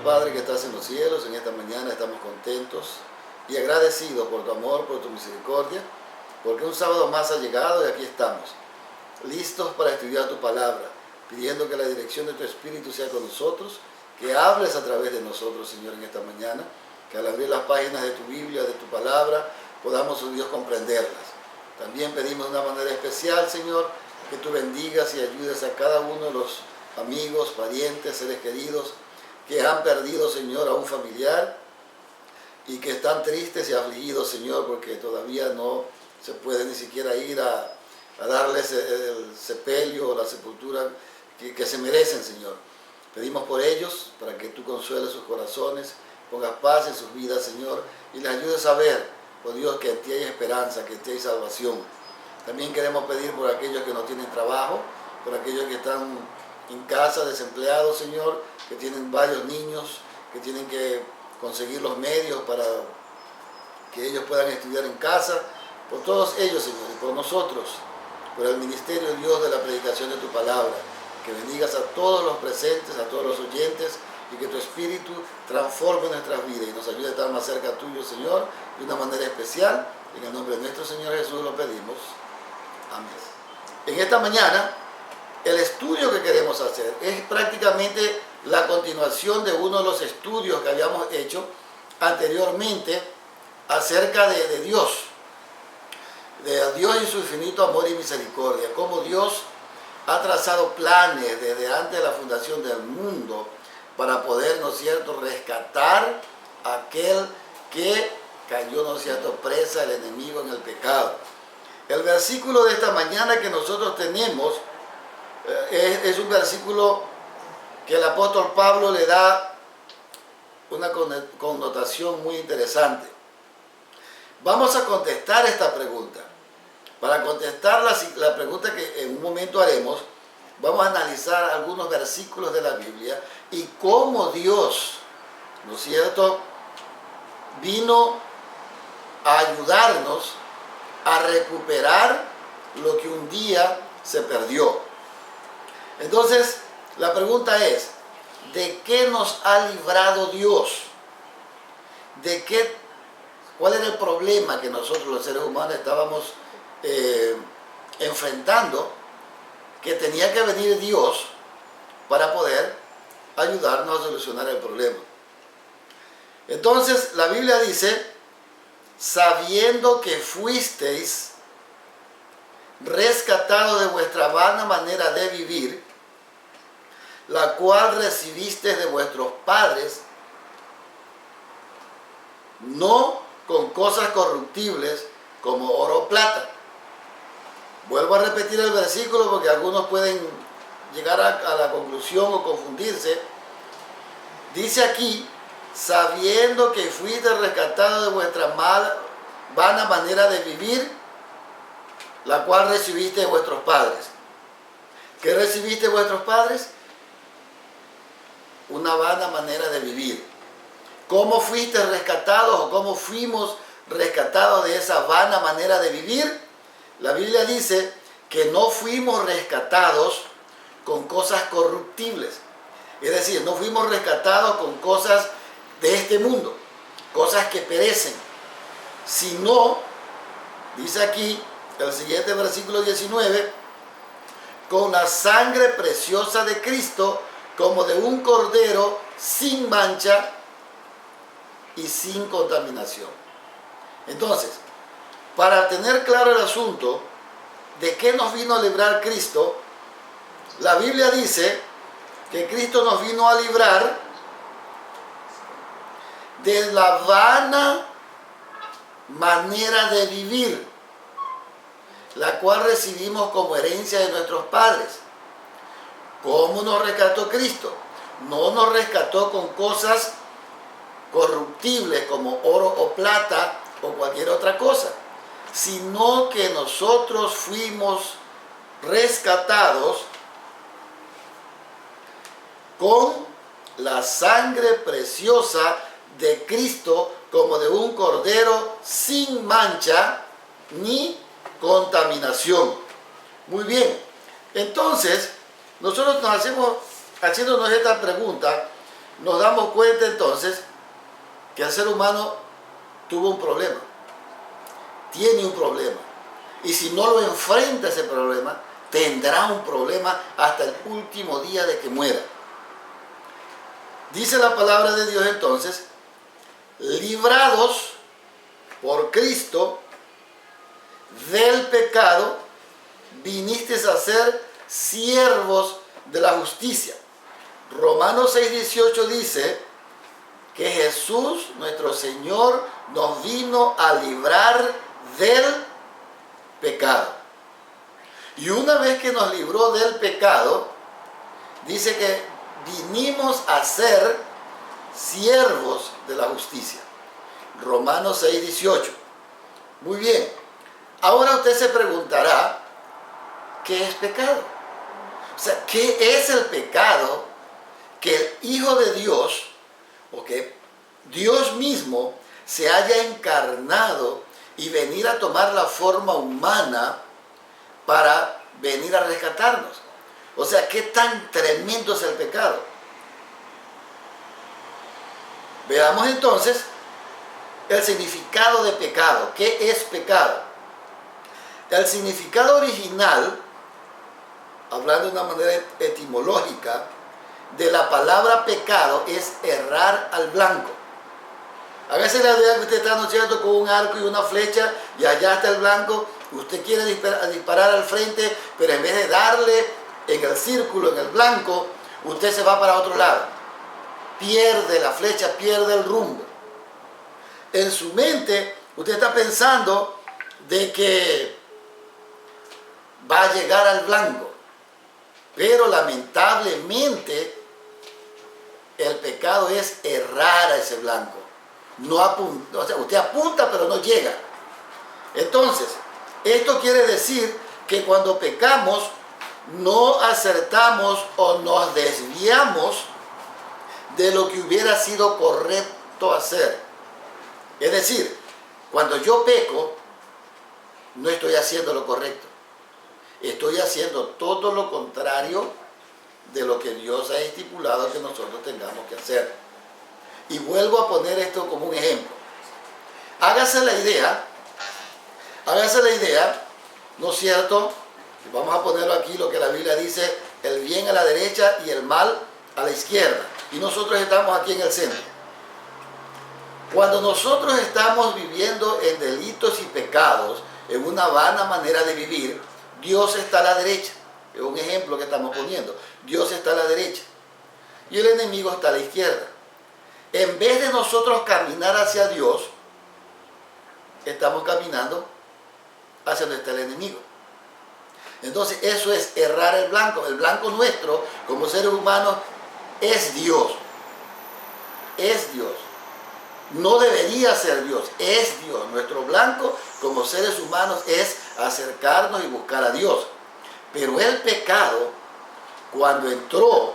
Padre que estás en los cielos, en esta mañana estamos contentos y agradecidos por tu amor, por tu misericordia, porque un sábado más ha llegado y aquí estamos, listos para estudiar tu palabra, pidiendo que la dirección de tu Espíritu sea con nosotros, que hables a través de nosotros, Señor, en esta mañana, que al abrir las páginas de tu Biblia, de tu palabra, podamos, oh Dios, comprenderlas. También pedimos de una manera especial, Señor, que tú bendigas y ayudes a cada uno de los amigos, parientes, seres queridos que han perdido, Señor, a un familiar y que están tristes y afligidos, Señor, porque todavía no se puede ni siquiera ir a darles el sepelio o la sepultura que se merecen, Señor. Pedimos por ellos para que tú consueles sus corazones, pongas paz en sus vidas, Señor, y les ayudes a ver, oh Dios, que en ti hay esperanza, que en ti hay salvación. También queremos pedir por aquellos que no tienen trabajo, por aquellos que están en casa, desempleados, Señor, que tienen varios niños, que tienen que conseguir los medios para que ellos puedan estudiar en casa, por todos ellos, Señor, y por nosotros, por el ministerio, Dios, de la predicación de tu palabra, que bendigas a todos los presentes, a todos los oyentes, y que tu Espíritu transforme nuestras vidas y nos ayude a estar más cerca tuyo, Señor, de una manera especial. En el nombre de nuestro Señor Jesús lo pedimos. Amén. En esta mañana, el estudio que queremos hacer es prácticamente la continuación de uno de los estudios que habíamos hecho anteriormente acerca de Dios y su infinito amor y misericordia, cómo Dios ha trazado planes desde antes de la fundación del mundo para poder, ¿no es cierto?, rescatar a aquel que cayó, ¿no es cierto?, presa del enemigo en el pecado. El versículo de esta mañana que nosotros tenemos es un versículo que el apóstol Pablo le da una connotación muy interesante. Vamos a contestar esta pregunta. Para contestar la pregunta que en un momento haremos, vamos a analizar algunos versículos de la Biblia y cómo Dios, ¿no es cierto?, vino a ayudarnos a recuperar lo que un día se perdió. Entonces, la pregunta es, ¿de qué nos ha librado Dios? ¿Cuál era el problema que nosotros los seres humanos estábamos enfrentando? Que tenía que venir Dios para poder ayudarnos a solucionar el problema. Entonces, la Biblia dice, sabiendo que fuisteis rescatados de vuestra vana manera de vivir, la cual recibisteis de vuestros padres, no con cosas corruptibles como oro o plata. Vuelvo a repetir el versículo porque algunos pueden llegar a la conclusión o confundirse. Dice aquí, sabiendo que fuiste rescatados de vuestra vana manera de vivir, la cual recibiste de vuestros padres. ¿Qué recibiste de vuestros padres? Una vana manera de vivir. ¿Cómo fuiste rescatados o cómo fuimos rescatados de esa vana manera de vivir? La Biblia dice que no fuimos rescatados con cosas corruptibles. Es decir, no fuimos rescatados con cosas de este mundo, cosas que perecen, sino, dice aquí el siguiente versículo 19, con la sangre preciosa de Cristo, como de un cordero sin mancha y sin contaminación. Entonces, para tener claro el asunto de qué nos vino a librar Cristo, la Biblia dice que Cristo nos vino a librar de la vana manera de vivir, la cual recibimos como herencia de nuestros padres. ¿Cómo nos rescató Cristo? No nos rescató con cosas corruptibles como oro o plata o cualquier otra cosa, sino que nosotros fuimos rescatados con la sangre preciosa de Cristo, como de un cordero sin mancha ni contaminación. Muy bien, entonces nosotros nos hacemos, haciéndonos esta pregunta, nos damos cuenta entonces que el ser humano tuvo un problema, tiene un problema. Y si no lo enfrenta ese problema, tendrá un problema hasta el último día de que muera. Dice la palabra de Dios entonces, librados por Cristo del pecado, viniste a ser siervos de la justicia. Romanos 6:18 dice que Jesús, nuestro Señor, nos vino a librar del pecado. Y una vez que nos libró del pecado, dice que vinimos a ser siervos de la justicia. Romanos 6:18. Muy bien. Ahora usted se preguntará, ¿qué es pecado? O sea, ¿qué es el pecado que el Hijo de Dios, o que Dios mismo se haya encarnado y venir a tomar la forma humana para venir a rescatarnos? O sea, ¿qué tan tremendo es el pecado? Veamos entonces el significado de pecado. ¿Qué es pecado? El significado original, hablando de una manera etimológica, de la palabra pecado es errar al blanco. A veces la idea que usted está, ¿no es cierto?, con un arco y una flecha y allá está el blanco, usted quiere disparar al frente, pero en vez de darle en el círculo, en el blanco, usted se va para otro lado. Pierde la flecha, pierde el rumbo. En su mente, usted está pensando de que va a llegar al blanco, pero lamentablemente el pecado es errar a ese blanco. No apunta, o sea, usted apunta pero no llega. Entonces, esto quiere decir que cuando pecamos no acertamos o nos desviamos de lo que hubiera sido correcto hacer. Es decir, cuando yo peco, no estoy haciendo lo correcto. Estoy haciendo todo lo contrario de lo que Dios ha estipulado que nosotros tengamos que hacer. Y vuelvo a poner esto como un ejemplo. Hágase la idea, ¿no es cierto? Vamos a ponerlo aquí, lo que la Biblia dice, el bien a la derecha y el mal a la izquierda. Y nosotros estamos aquí en el centro. Cuando nosotros estamos viviendo en delitos y pecados, en una vana manera de vivir, Dios está a la derecha. Es un ejemplo que estamos poniendo. Dios está a la derecha y el enemigo está a la izquierda. En vez de nosotros caminar hacia Dios, estamos caminando hacia donde está el enemigo. Entonces eso es errar el blanco. El blanco nuestro, como seres humanos, es Dios. Es Dios. No debería ser Dios, es Dios. Nuestro blanco como seres humanos es acercarnos y buscar a Dios. Pero el pecado, cuando entró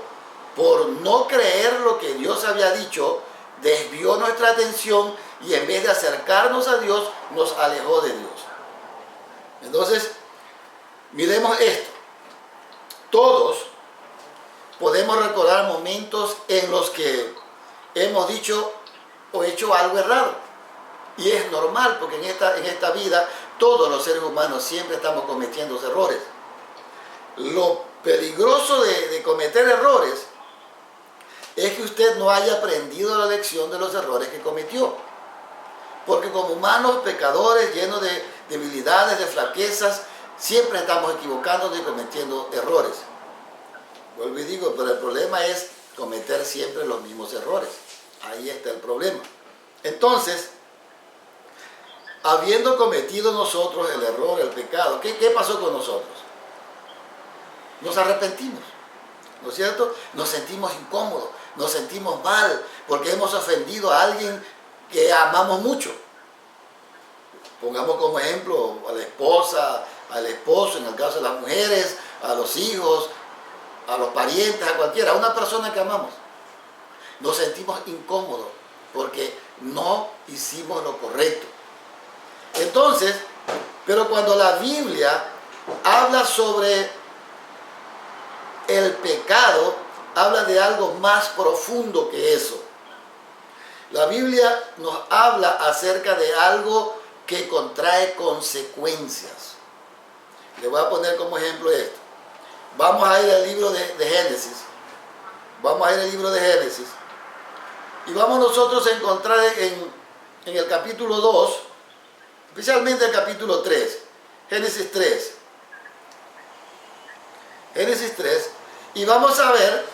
por no creer lo que Dios había dicho, desvió nuestra atención y en vez de acercarnos a Dios, nos alejó de Dios. Entonces, miremos esto. Todos podemos recordar momentos en los que hemos dicho o hecho algo errado. Y es normal, porque en esta vida todos los seres humanos siempre estamos cometiendo errores. Lo peligroso de cometer errores es que usted no haya aprendido la lección de los errores que cometió. Porque como humanos pecadores, llenos de debilidades, de flaquezas, siempre estamos equivocándonos y cometiendo errores. Vuelvo y digo, pero el problema es cometer siempre los mismos errores. Ahí está el problema. Entonces, habiendo cometido nosotros el error, el pecado, ¿qué pasó con nosotros? Nos arrepentimos, ¿no es cierto? Nos sentimos incómodos, nos sentimos mal, porque hemos ofendido a alguien que amamos mucho. Pongamos como ejemplo a la esposa, al esposo, en el caso de las mujeres, a los hijos, a los parientes, a cualquiera, a una persona que amamos. Nos sentimos incómodos porque no hicimos lo correcto. Entonces, pero cuando la Biblia habla sobre el pecado, habla de algo más profundo que eso. La Biblia nos habla acerca de algo que contrae consecuencias. Le voy a poner como ejemplo esto. Vamos a ir al libro de Génesis. Vamos a ir al libro de Génesis. Y vamos nosotros a encontrar en el capítulo 2, especialmente el capítulo 3, Génesis 3. Génesis 3. Y vamos a ver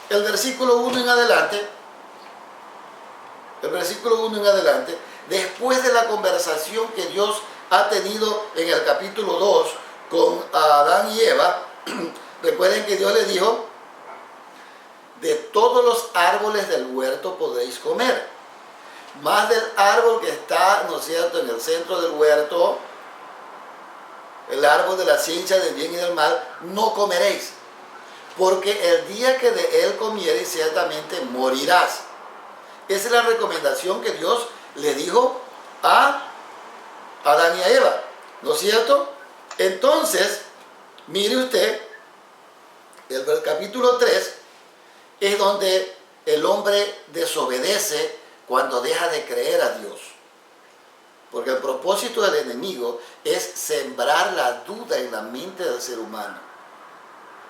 el versículo 1 en adelante. El versículo 1 en adelante. Después de la conversación que Dios ha tenido en el capítulo 2 con Adán y Eva. Recuerden que Dios les dijo: de todos los árboles del huerto podéis comer, más del árbol que está, ¿no es cierto?, en el centro del huerto, el árbol de la ciencia del bien y del mal, no comeréis, porque el día que de él comiereis ciertamente morirás. Esa es la recomendación que Dios le dijo a Adán y a Eva, ¿no es cierto? Entonces, mire usted, el capítulo 3 es donde el hombre desobedece cuando deja de creer a Dios. Porque el propósito del enemigo es sembrar la duda en la mente del ser humano.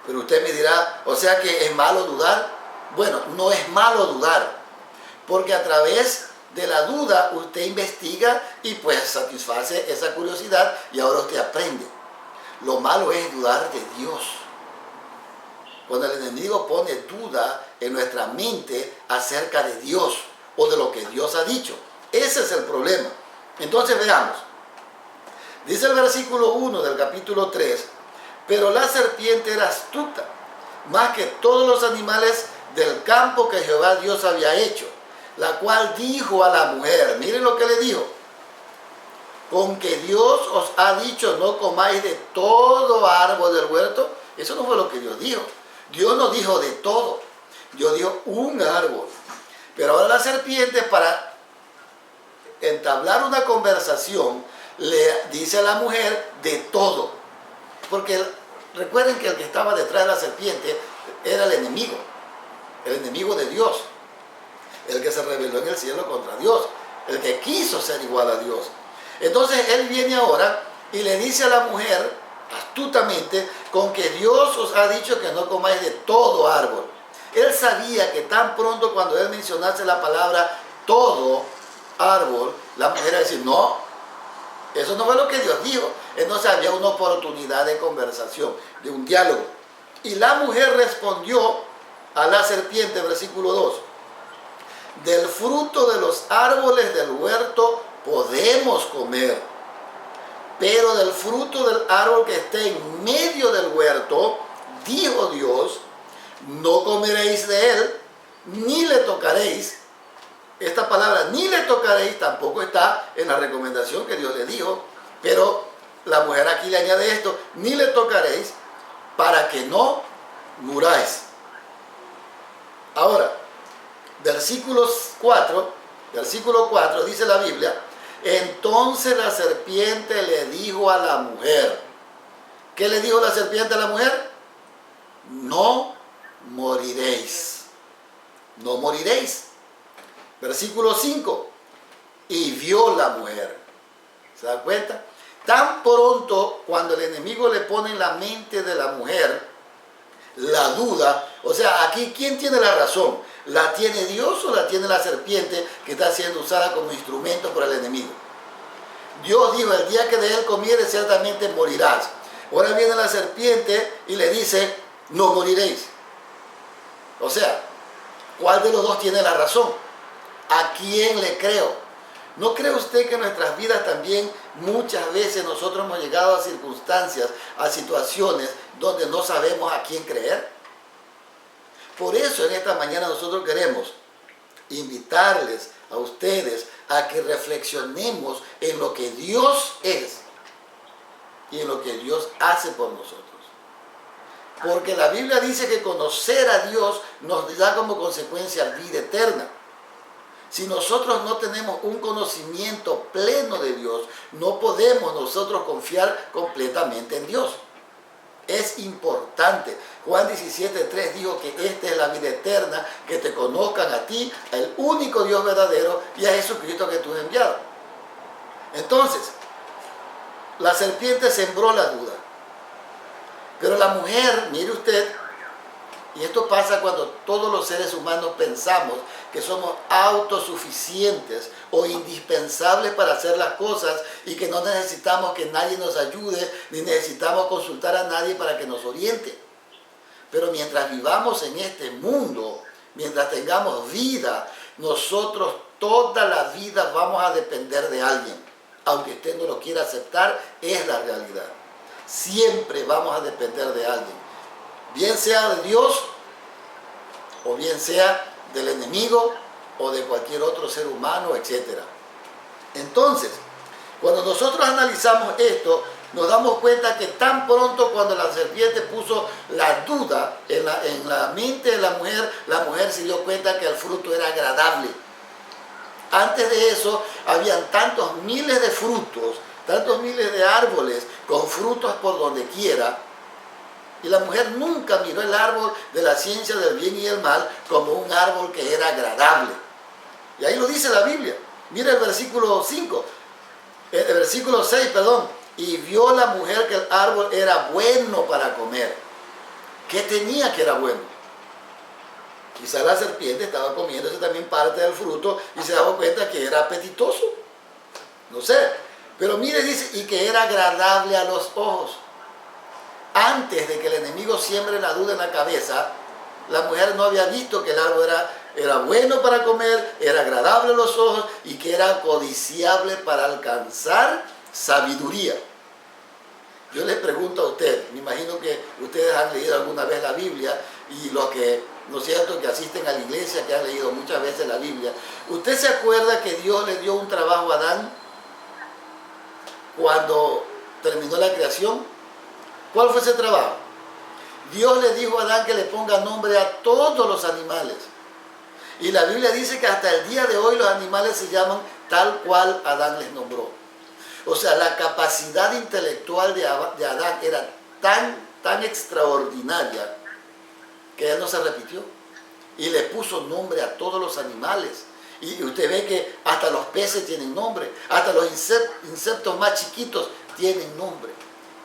Pero usted me dirá, o sea que es malo dudar. Bueno, no es malo dudar, porque a través de la duda usted investiga y pues satisface esa curiosidad y ahora usted aprende. Lo malo es dudar de Dios. Cuando el enemigo pone duda en nuestra mente acerca de Dios o de lo que Dios ha dicho. Ese es el problema. Entonces veamos. Dice el versículo 1 del capítulo 3, pero la serpiente era astuta, más que todos los animales del campo que Jehová Dios había hecho, la cual dijo a la mujer, miren lo que le dijo: con que Dios os ha dicho no comáis de todo árbol del huerto. Eso no fue lo que Dios dijo. Dios no dijo de todo. Dios dijo un árbol. Pero ahora la serpiente, para entablar una conversación, le dice a la mujer de todo. Porque recuerden que el que estaba detrás de la serpiente era el enemigo de Dios. El que se rebeló en el cielo contra Dios. El que quiso ser igual a Dios. Entonces él viene ahora y le dice a la mujer, astutamente, con que Dios os ha dicho que no comáis de todo árbol. Él sabía que tan pronto cuando él mencionase la palabra todo árbol, la mujer iba a decir, no, eso no fue lo que Dios dijo. Entonces había una oportunidad de conversación, de un diálogo. Y la mujer respondió a la serpiente, versículo 2, del fruto de los árboles del huerto podemos comer, pero del fruto del árbol que esté en medio del huerto, dijo Dios, no comeréis de él, ni le tocaréis. Esta palabra, ni le tocaréis, tampoco está en la recomendación que Dios le dijo, pero la mujer aquí le añade esto, ni le tocaréis, para que no muráis. Ahora, versículo 4 dice la Biblia, entonces la serpiente le dijo a la mujer. ¿Qué le dijo la serpiente a la mujer? No moriréis. No moriréis. Versículo 5. Y vio la mujer. ¿Se da cuenta? Tan pronto cuando el enemigo le pone en la mente de la mujer la duda, o sea, aquí ¿quién tiene la razón? ¿La tiene Dios o la tiene la serpiente que está siendo usada como instrumento por el enemigo? Dios dijo, el día que de él comieres ciertamente morirás. Ahora viene la serpiente y le dice, no moriréis. O sea, ¿cuál de los dos tiene la razón? ¿A quién le creo? ¿No cree usted que en nuestras vidas también muchas veces nosotros hemos llegado a circunstancias, a situaciones donde no sabemos a quién creer? Por eso en esta mañana nosotros queremos invitarles a ustedes a que reflexionemos en lo que Dios es y en lo que Dios hace por nosotros. Porque la Biblia dice que conocer a Dios nos da como consecuencia vida eterna. Si nosotros no tenemos un conocimiento pleno de Dios, no podemos nosotros confiar completamente en Dios. Es importante. Juan 17:3 dijo que esta es la vida eterna, que te conozcan a ti, el único Dios verdadero, y a Jesucristo que tú has enviado. Entonces, la serpiente sembró la duda. Pero la mujer, mire usted, y esto pasa cuando todos los seres humanos pensamos que somos autosuficientes o indispensables para hacer las cosas y que no necesitamos que nadie nos ayude, ni necesitamos consultar a nadie para que nos oriente. Pero mientras vivamos en este mundo, mientras tengamos vida, nosotros toda la vida vamos a depender de alguien. Aunque usted no lo quiera aceptar, es la realidad. Siempre vamos a depender de alguien. Bien sea de Dios, o bien sea del enemigo, o de cualquier otro ser humano, etc. Entonces, cuando nosotros analizamos esto, nos damos cuenta que tan pronto cuando la serpiente puso la duda en la mente de la mujer se dio cuenta que el fruto era agradable. Antes de eso, habían tantos miles de frutos, tantos miles de árboles con frutos por donde quiera, y la mujer nunca miró el árbol de la ciencia del bien y el mal como un árbol que era agradable. Y ahí lo dice la Biblia. Mira el versículo 5, el versículo 6, perdón. Y vio la mujer que el árbol era bueno para comer. ¿Qué tenía que era bueno? Quizá la serpiente estaba comiéndose también parte del fruto y se daba cuenta que era apetitoso. No sé. Pero mire, dice, y que era agradable a los ojos. Antes de que el enemigo siembre la duda en la cabeza, la mujer no había visto que el árbol era bueno para comer, era agradable a los ojos y que era codiciable para alcanzar sabiduría. Yo les pregunto a usted, me imagino que ustedes han leído alguna vez la Biblia y los que, ¿no es cierto?, que asisten a la iglesia, que han leído muchas veces la Biblia. ¿Usted se acuerda que Dios le dio un trabajo a Adán cuando terminó la creación? ¿Cuál fue ese trabajo? Dios le dijo a Adán que le ponga nombre a todos los animales. Y la Biblia dice que hasta el día de hoy los animales se llaman tal cual Adán les nombró. O sea, la capacidad intelectual de Adán era tan extraordinaria que él no se repitió. Y le puso nombre a todos los animales. Y usted ve que hasta los peces tienen nombre, hasta los insectos más chiquitos tienen nombre.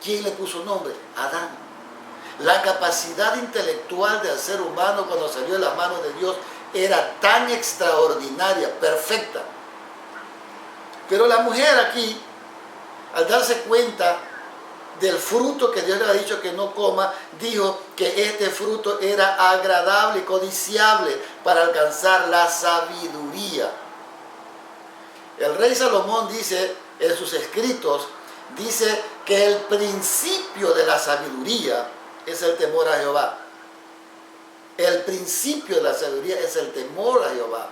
¿Quién le puso nombre? Adán. La capacidad intelectual del ser humano cuando salió de las manos de Dios era tan extraordinaria, perfecta. Pero la mujer aquí, al darse cuenta del fruto que Dios le ha dicho que no coma, dijo que este fruto era agradable y codiciable para alcanzar la sabiduría. El rey Salomón dice en sus escritos, dice que el principio de la sabiduría es el temor a Jehová. El principio de la sabiduría es el temor a Jehová.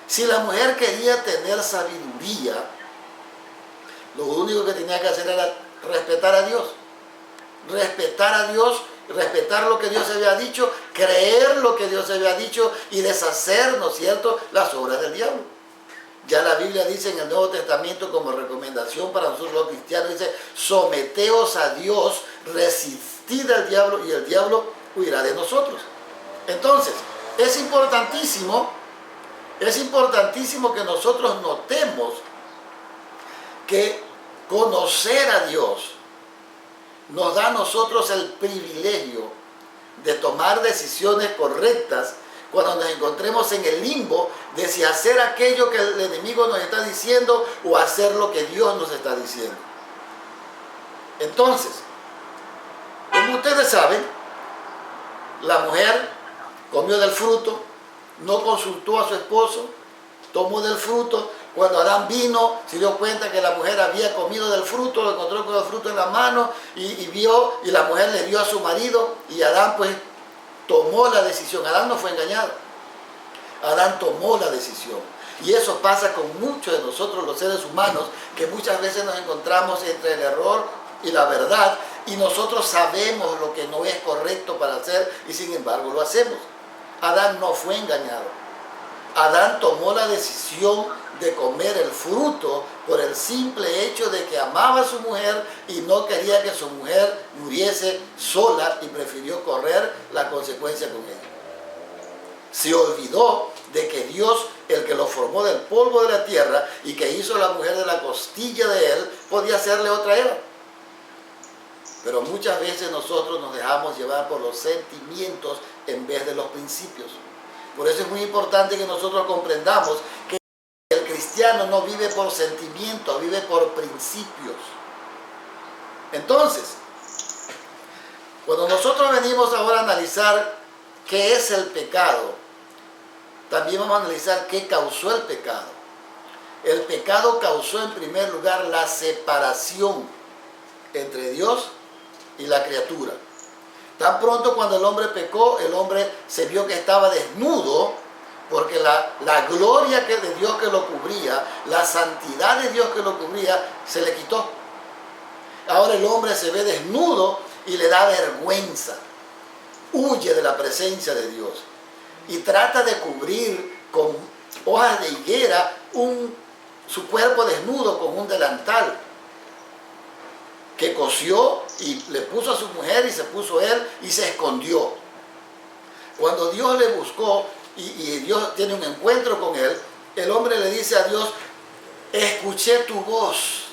Si la mujer quería tener sabiduría, lo único que tenía que hacer era respetar a Dios. Respetar a Dios, respetar lo que Dios había dicho, creer lo que Dios había dicho y deshacer, ¿no es cierto?, las obras del diablo. Ya la Biblia dice en el Nuevo Testamento como recomendación para nosotros los cristianos, dice, someteos a Dios, resistid al diablo y el diablo huirá de nosotros. Entonces, es importantísimo que nosotros notemos que conocer a Dios nos da a nosotros el privilegio de tomar decisiones correctas cuando nos encontremos en el limbo de si hacer aquello que el enemigo nos está diciendo o hacer lo que Dios nos está diciendo. Entonces, como ustedes saben, la mujer comió del fruto, no consultó a su esposo, tomó del fruto. Cuando Adán vino, se dio cuenta que la mujer había comido del fruto, lo encontró con el fruto en la mano y vio, y la mujer le dio a su marido, y Adán pues tomó la decisión. Adán no fue engañado. Adán tomó la decisión. Y eso pasa con muchos de nosotros los seres humanos, que muchas veces nos encontramos entre el error y la verdad, y nosotros sabemos lo que no es correcto para hacer, y sin embargo lo hacemos. Adán no fue engañado. Adán tomó la decisión de comer el fruto por el simple hecho de que amaba a su mujer y no quería que su mujer muriese sola y prefirió correr la consecuencia con ella. Se olvidó de que Dios, el que lo formó del polvo de la tierra y que hizo a la mujer de la costilla de él, podía hacerle otra Eva. Pero muchas veces nosotros nos dejamos llevar por los sentimientos en vez de los principios. Por eso es muy importante que nosotros comprendamos que el cristiano no vive por sentimientos, vive por principios. Entonces, cuando nosotros venimos ahora a analizar qué es el pecado, también vamos a analizar qué causó el pecado. El pecado causó en primer lugar la separación entre Dios y la criatura. Tan pronto cuando el hombre pecó, el hombre se vio que estaba desnudo, porque la gloria de Dios que lo cubría, la santidad de Dios que lo cubría, se le quitó. Ahora el hombre se ve desnudo y le da vergüenza. Huye de la presencia de Dios y trata de cubrir con hojas de higuera su cuerpo desnudo con un delantal que cosió y le puso a su mujer y se puso él y se escondió. Cuando Dios le buscó y Dios tiene un encuentro con él, el hombre le dice a Dios: escuché tu voz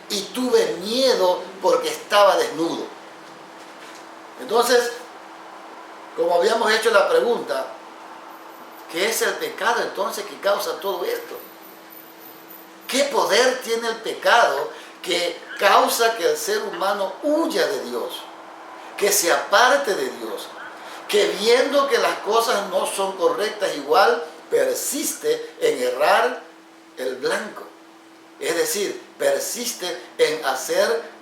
y tuve miedo porque estaba desnudo. Entonces, como habíamos hecho la pregunta, ¿qué es el pecado entonces que causa todo esto? ¿Qué poder tiene el pecado que causa que el ser humano huya de Dios, que se aparte de Dios, que viendo que las cosas no son correctas igual, persiste en errar el blanco? Es decir, persiste en hacer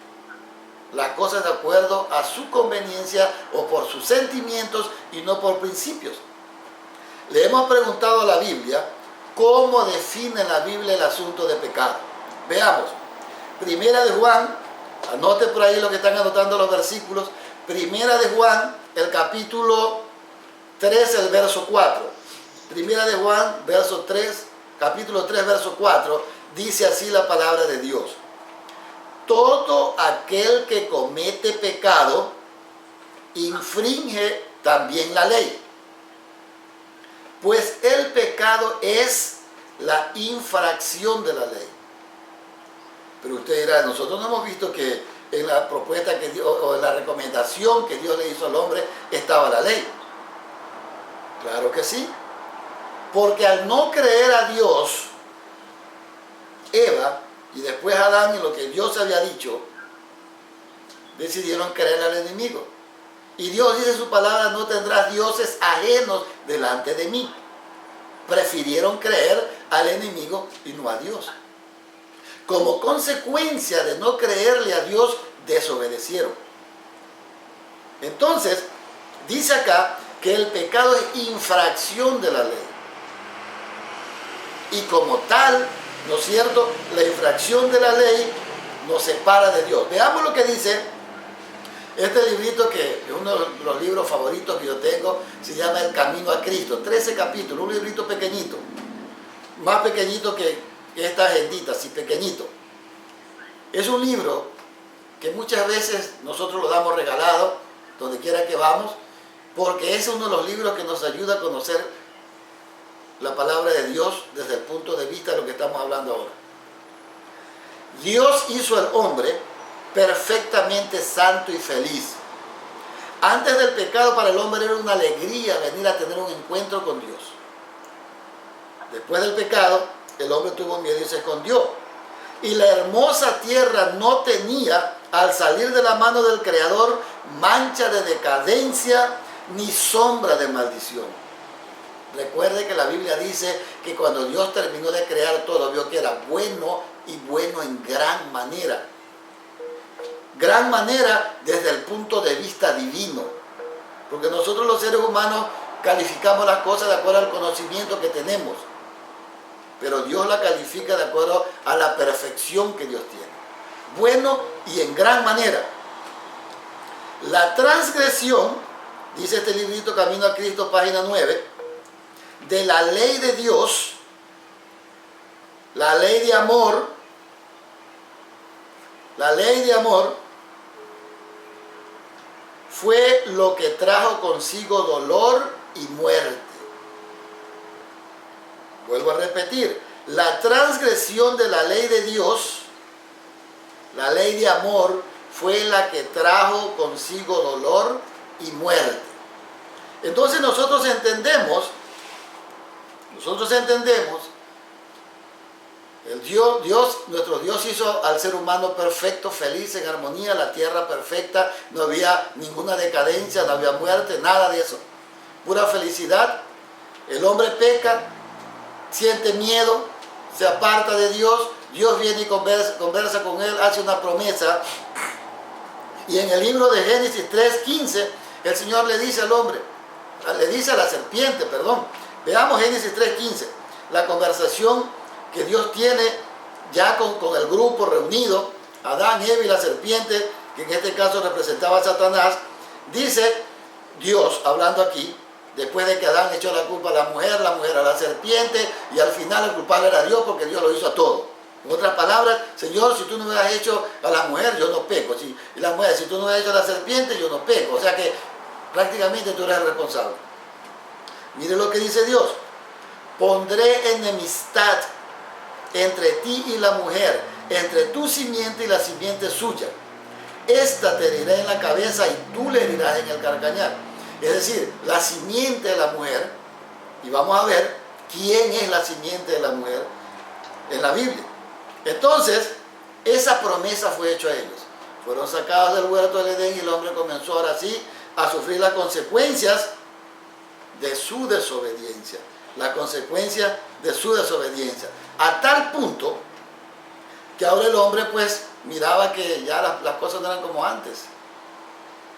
las cosas de acuerdo a su conveniencia o por sus sentimientos y no por principios. Le hemos preguntado a la Biblia cómo define la Biblia el asunto de pecado. Veamos. Primera de Juan, anote por ahí lo que están anotando los versículos. Primera de Juan, el capítulo 3, el verso 4. Primera de Juan, verso 3, capítulo 3, verso 4, dice así la palabra de Dios: todo aquel que comete pecado infringe también la ley, pues el pecado es la infracción de la ley. Pero usted dirá, nosotros no hemos visto que en la propuesta que Dios, o en la recomendación que Dios le hizo al hombre, estaba la ley. Claro que sí, porque al no creer a Dios, Eva y después Adán, y lo que Dios había dicho, decidieron creer al enemigo. Y Dios dice en su palabra: no tendrás dioses ajenos delante de mí. Prefirieron creer al enemigo y no a Dios. Como consecuencia de no creerle a Dios, desobedecieron. Entonces, dice acá que el pecado es infracción de la ley. Y como tal, ¿no es cierto?, la infracción de la ley nos separa de Dios. Veamos lo que dice este librito, que es uno de los libros favoritos que yo tengo. Se llama El Camino a Cristo, 13 capítulos, un librito pequeñito, más pequeñito que esta agendita, así pequeñito. Es un libro que muchas veces nosotros lo damos regalado donde quiera que vamos, porque es uno de los libros que nos ayuda a conocer la palabra de Dios desde el punto de vista de lo que estamos hablando ahora. Dios hizo al hombre perfectamente santo y feliz. Antes del pecado, para el hombre era una alegría venir a tener un encuentro con Dios. Después del pecado, el hombre tuvo miedo y se escondió. Y la hermosa tierra no tenía, al salir de la mano del Creador, mancha de decadencia ni sombra de maldición. Recuerde que la Biblia dice que cuando Dios terminó de crear todo, vio que era bueno y bueno en gran manera. Gran manera desde el punto de vista divino. Porque nosotros los seres humanos calificamos las cosas de acuerdo al conocimiento que tenemos. Pero Dios la califica de acuerdo a la perfección que Dios tiene. Bueno y en gran manera. La transgresión, dice este librito Camino a Cristo, página 9, de la ley de Dios, la ley de amor, fue lo que trajo consigo dolor y muerte. Vuelvo a repetir, la transgresión de la ley de Dios, la ley de amor, fue la que trajo consigo dolor y muerte. Entonces nosotros entendemos, nuestro Dios hizo al ser humano perfecto, feliz, en armonía, la tierra perfecta, no había ninguna decadencia, no había muerte, nada de eso. Pura felicidad. El hombre peca, siente miedo, se aparta de Dios, Dios viene y conversa con él, hace una promesa. Y en el libro de Génesis 3:15, el Señor le dice al hombre, le dice a la serpiente, veamos Génesis 3:15, la conversación que Dios tiene ya con el grupo reunido, Adán, Eva y la serpiente, que en este caso representaba a Satanás. Dice Dios, hablando aquí, después de que Adán echó la culpa a la mujer a la serpiente, y al final el culpable era Dios, porque Dios lo hizo a todo. En otras palabras, Señor, si tú no me hubieras hecho a la mujer, yo no peco. Y la mujer, si tú no me hubieras hecho a la serpiente, yo no peco. O sea que prácticamente tú eres el responsable. Mire lo que dice Dios. Pondré enemistad entre ti y la mujer, entre tu simiente y la simiente suya. Esta te herirá en la cabeza y tú le herirás en el calcañar. Es decir, la simiente de la mujer, y vamos a ver quién es la simiente de la mujer en la Biblia. Entonces, esa promesa fue hecha a ellos. Fueron sacados del huerto del Edén y el hombre comenzó ahora sí a sufrir las consecuencias de su desobediencia. La consecuencia de su desobediencia. A tal punto que ahora el hombre pues miraba que ya las cosas no eran como antes.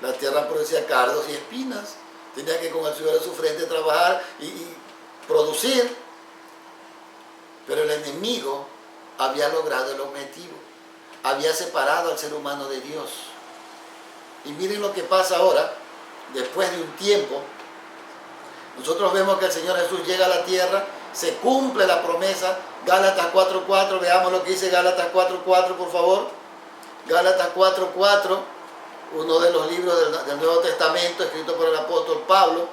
La tierra producía cardos y espinas. Tenía que con el sudor de su frente trabajar y producir. Pero el enemigo había logrado el objetivo. Había separado al ser humano de Dios. Y miren lo que pasa ahora, después de un tiempo. Nosotros vemos que el Señor Jesús llega a la tierra, se cumple la promesa. Gálatas 4:4, veamos lo que dice Gálatas 4:4, por favor. Gálatas 4:4, uno de los libros del Nuevo Testamento, escrito por el apóstol Pablo.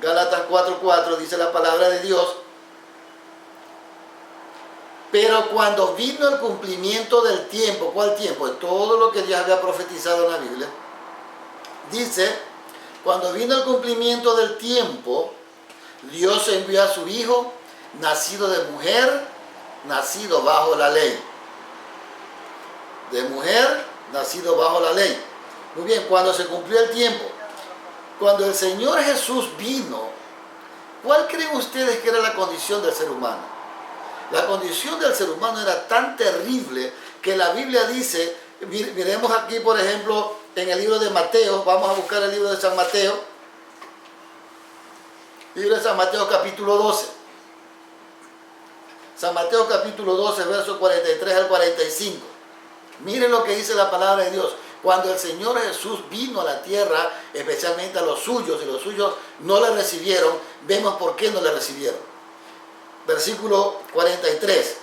Gálatas 4:4 dice la palabra de Dios. Pero cuando vino el cumplimiento del tiempo, ¿cuál tiempo? Todo lo que Dios había profetizado en la Biblia. Dice, cuando vino el cumplimiento del tiempo, Dios envió a su Hijo, nacido de mujer, nacido bajo la ley. De mujer, nacido bajo la ley. Muy bien, cuando se cumplió el tiempo, cuando el Señor Jesús vino, ¿cuál creen ustedes que era la condición del ser humano? La condición del ser humano era tan terrible que la Biblia dice, miremos aquí por ejemplo en el libro de Mateo, vamos a buscar el libro de San Mateo, libro de San Mateo capítulo 12. San Mateo capítulo 12, versos 43 al 45. Miren lo que dice la palabra de Dios. Cuando el Señor Jesús vino a la tierra, especialmente a los suyos, y los suyos no le recibieron, vemos por qué no le recibieron. Versículo 43,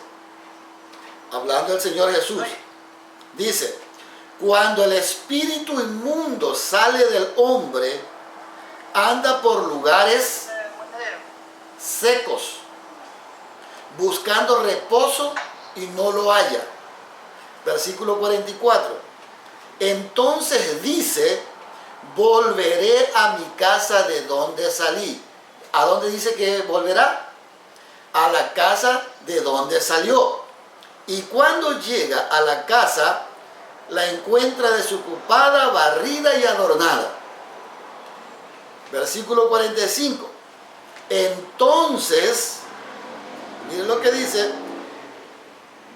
hablando del Señor Jesús, dice, cuando el espíritu inmundo sale del hombre, anda por lugares secos, buscando reposo y no lo halla. Versículo 44, entonces dice, volveré a mi casa de donde salí. ¿A dónde dice que volverá? A la casa de donde salió. Y cuando llega a la casa, la encuentra desocupada, barrida y adornada. Versículo 45. Entonces, miren lo que dice,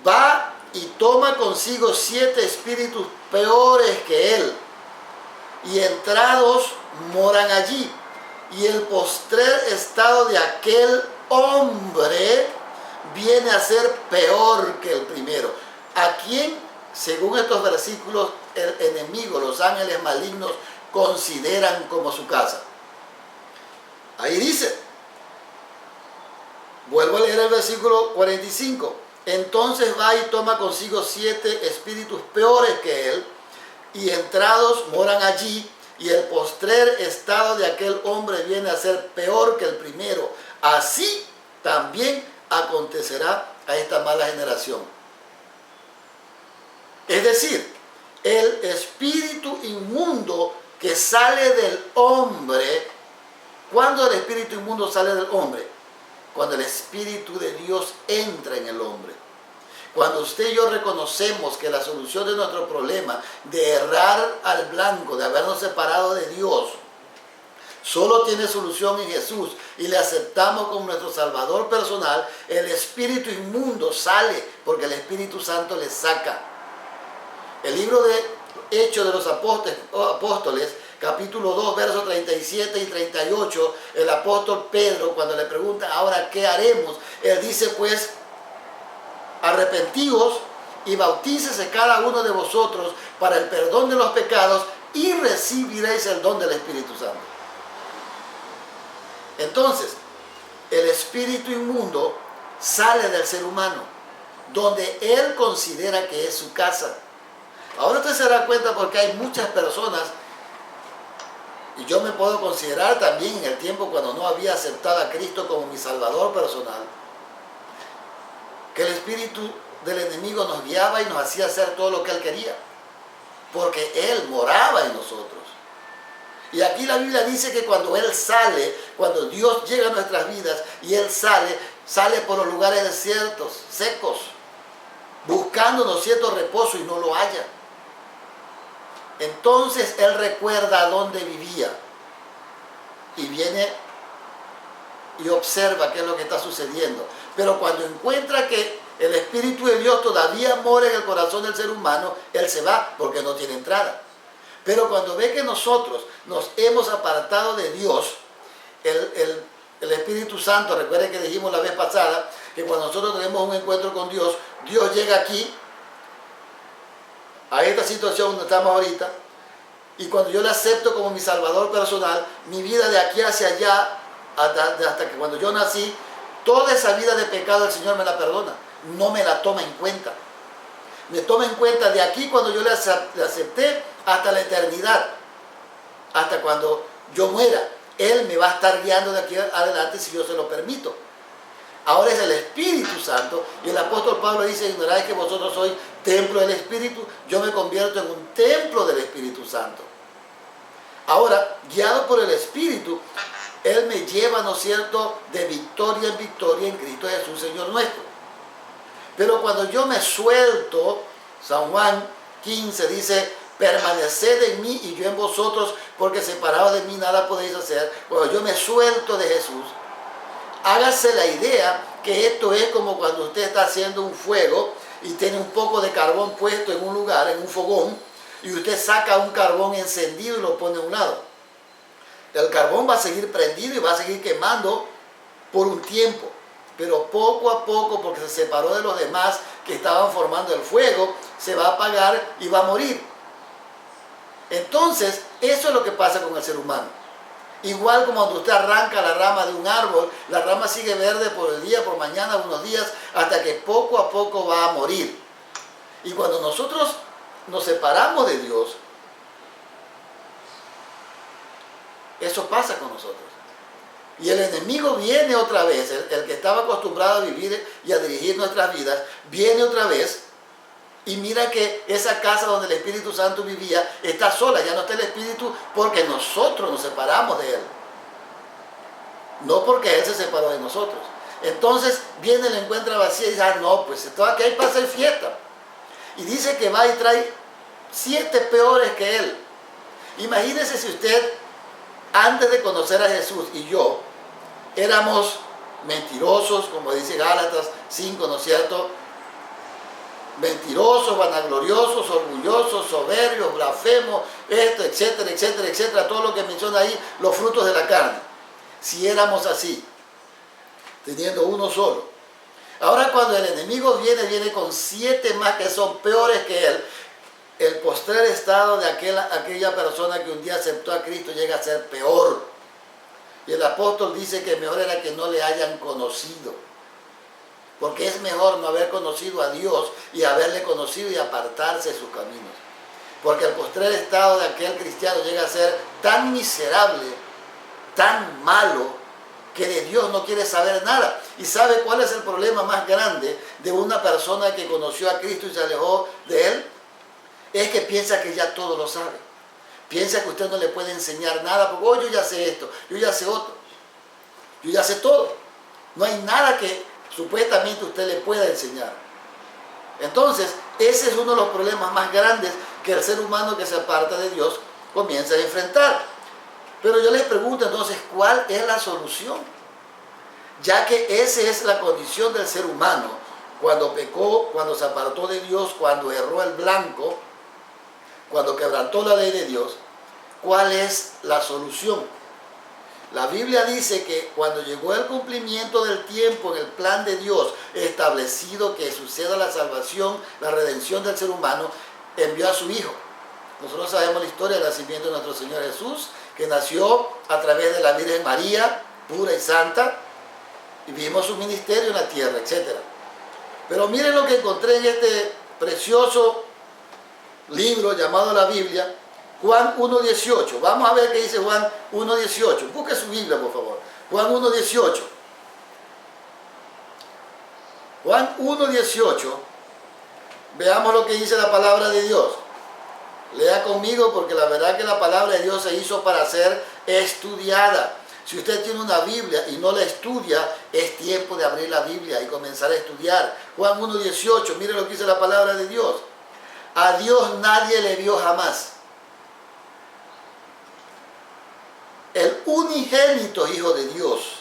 va y toma consigo 7 espíritus peores que él, y entrados moran allí. Y el postrer estado de aquel hombre viene a ser peor que el primero. ¿A quién, según estos versículos, el enemigo, los ángeles malignos, consideran como su casa? Ahí dice, Vuelvo a leer el versículo 45. Entonces va y toma consigo 7 espíritus peores que él, y entrados moran allí, y el postrer estado de aquel hombre viene a ser peor que el primero. Así también acontecerá a esta mala generación. Es decir, el espíritu inmundo que sale del hombre. ¿Cuándo el espíritu inmundo sale del hombre? Cuando el Espíritu de Dios entra en el hombre. Cuando usted y yo reconocemos que la solución de nuestro problema, de errar al blanco, de habernos separado de Dios, solo tiene solución en Jesús, y le aceptamos como nuestro Salvador personal, el espíritu inmundo sale, porque el Espíritu Santo le saca. El libro de Hechos de los Apóstoles, capítulo 2, versos 37 y 38, el apóstol Pedro, cuando le pregunta, ahora, ¿qué haremos? Él dice, pues, arrepentíos y bautícese cada uno de vosotros para el perdón de los pecados y recibiréis el don del Espíritu Santo. Entonces, el espíritu inmundo sale del ser humano, donde él considera que es su casa. Ahora usted se da cuenta porque hay muchas personas, y yo me puedo considerar también en el tiempo cuando no había aceptado a Cristo como mi Salvador personal, que el espíritu del enemigo nos guiaba y nos hacía hacer todo lo que él quería, porque él moraba en nosotros. Y aquí la Biblia dice que cuando él sale, cuando Dios llega a nuestras vidas y él sale por los lugares desiertos, secos, buscándonos cierto reposo y no lo halla. Entonces él recuerda dónde vivía y viene y observa qué es lo que está sucediendo. Pero cuando encuentra que el Espíritu de Dios todavía mora en el corazón del ser humano, él se va porque no tiene entrada. Pero cuando ve que nosotros nos hemos apartado de Dios, el Espíritu Santo, recuerden que dijimos la vez pasada, que cuando nosotros tenemos un encuentro con Dios, Dios llega aquí, a esta situación donde estamos ahorita, y cuando yo le acepto como mi Salvador personal, mi vida de aquí hacia allá, hasta que cuando yo nací, toda esa vida de pecado el Señor me la perdona, no me la toma en cuenta. Me toma en cuenta de aquí cuando yo le acepté hasta la eternidad, hasta cuando yo muera. Él me va a estar guiando de aquí adelante si yo se lo permito. Ahora es el Espíritu Santo, y el apóstol Pablo dice, ignoráis que vosotros sois templo del Espíritu, yo me convierto en un templo del Espíritu Santo. Ahora, guiado por el Espíritu, Él me lleva, ¿no es cierto?, de victoria en victoria en Cristo Jesús, Señor nuestro. Pero cuando yo me suelto, San Juan 15 dice, permaneced en mí y yo en vosotros, porque separados de mí nada podéis hacer. Cuando yo me suelto de Jesús, hágase la idea que esto es como cuando usted está haciendo un fuego y tiene un poco de carbón puesto en un lugar, en un fogón, y usted saca un carbón encendido y lo pone a un lado. El carbón va a seguir prendido y va a seguir quemando por un tiempo, pero poco a poco, porque se separó de los demás que estaban formando el fuego, se va a apagar y va a morir. Entonces, eso es lo que pasa con el ser humano. Igual como cuando usted arranca la rama de un árbol, la rama sigue verde por el día, por mañana, unos días, hasta que poco a poco va a morir. Y cuando nosotros nos separamos de Dios, eso pasa con nosotros. Y el enemigo viene otra vez, el que estaba acostumbrado a vivir y a dirigir nuestras vidas, viene otra vez y mira que esa casa donde el Espíritu Santo vivía está sola, ya no está el Espíritu porque nosotros nos separamos de Él. No porque Él se separó de nosotros. Entonces viene, la encuentra vacía y dice, no, pues esto aquí hay para hacer fiesta. Y dice que va y trae 7 peores que Él. Imagínese si usted, antes de conocer a Jesús y yo, éramos mentirosos, como dice Gálatas 5, ¿no es cierto? Mentirosos, vanagloriosos, orgullosos, soberbios, blasfemos, esto, etcétera, etcétera, etcétera, todo lo que menciona ahí, los frutos de la carne. Si éramos así, teniendo uno solo. Ahora cuando el enemigo viene con 7 más que son peores que él, el postrer estado de aquella persona que un día aceptó a Cristo llega a ser peor. Y el apóstol dice que mejor era que no le hayan conocido. Porque es mejor no haber conocido a Dios y haberle conocido y apartarse de sus caminos. Porque el postrer estado de aquel cristiano llega a ser tan miserable, tan malo, que de Dios no quiere saber nada. ¿Y sabe cuál es el problema más grande de una persona que conoció a Cristo y se alejó de Él? Es que piensa que ya todo lo sabe. Piensa que usted no le puede enseñar nada, porque yo ya sé esto, yo ya sé otro, yo ya sé todo. No hay nada que supuestamente usted le pueda enseñar. Entonces, ese es uno de los problemas más grandes que el ser humano que se aparta de Dios comienza a enfrentar. Pero yo les pregunto entonces, ¿cuál es la solución? Ya que esa es la condición del ser humano, cuando pecó, cuando se apartó de Dios, cuando erró el blanco, cuando quebrantó la ley de Dios, ¿cuál es la solución? La Biblia dice que cuando llegó el cumplimiento del tiempo en el plan de Dios establecido que suceda la salvación, la redención del ser humano, envió a su Hijo. Nosotros sabemos la historia del nacimiento de nuestro Señor Jesús, que nació a través de la Virgen María, pura y santa, y vimos su ministerio en la tierra, etc. Pero miren lo que encontré en este precioso libro llamado la Biblia, Juan 1.18. Vamos a ver qué dice Juan 1.18. Busque su Biblia, por favor. Juan 1.18. Juan 1.18. Veamos lo que dice la palabra de Dios. Lea conmigo, porque la verdad que la palabra de Dios se hizo para ser estudiada. Si usted tiene una Biblia y no la estudia, es tiempo de abrir la Biblia y comenzar a estudiar. Juan 1.18, mire lo que dice la palabra de Dios. A Dios nadie le vio jamás. El unigénito Hijo de Dios,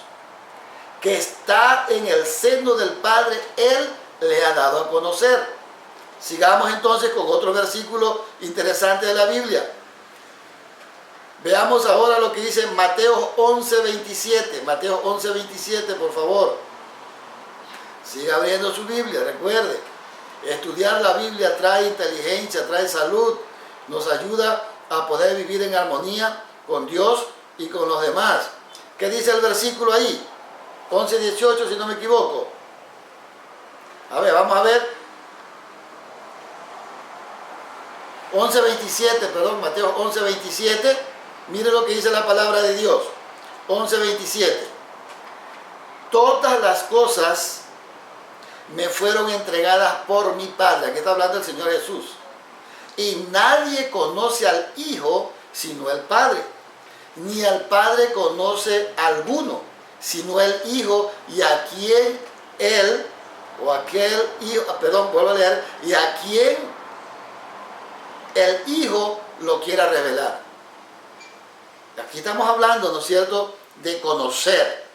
que está en el seno del Padre, Él le ha dado a conocer. Sigamos entonces con otro versículo interesante de la Biblia. Veamos ahora lo que dice Mateo 11.27. Mateo 11.27, por favor. Siga abriendo su Biblia, recuerde. Estudiar la Biblia trae inteligencia, trae salud, nos ayuda a poder vivir en armonía con Dios y con los demás. ¿Qué dice el versículo ahí? 11.18, si no me equivoco. A ver, vamos a ver. 11.27, perdón, Mateo 11.27. Mire lo que dice la palabra de Dios. 11.27. Todas las cosas me fueron entregadas por mi Padre. Aquí está hablando el Señor Jesús. Y nadie conoce al Hijo sino el Padre. Ni al Padre conoce alguno, sino el Hijo, y a quien Él, o aquel Hijo, perdón, vuelvo a leer, y a quien el Hijo lo quiera revelar. Aquí estamos hablando, ¿no es cierto?, de conocer,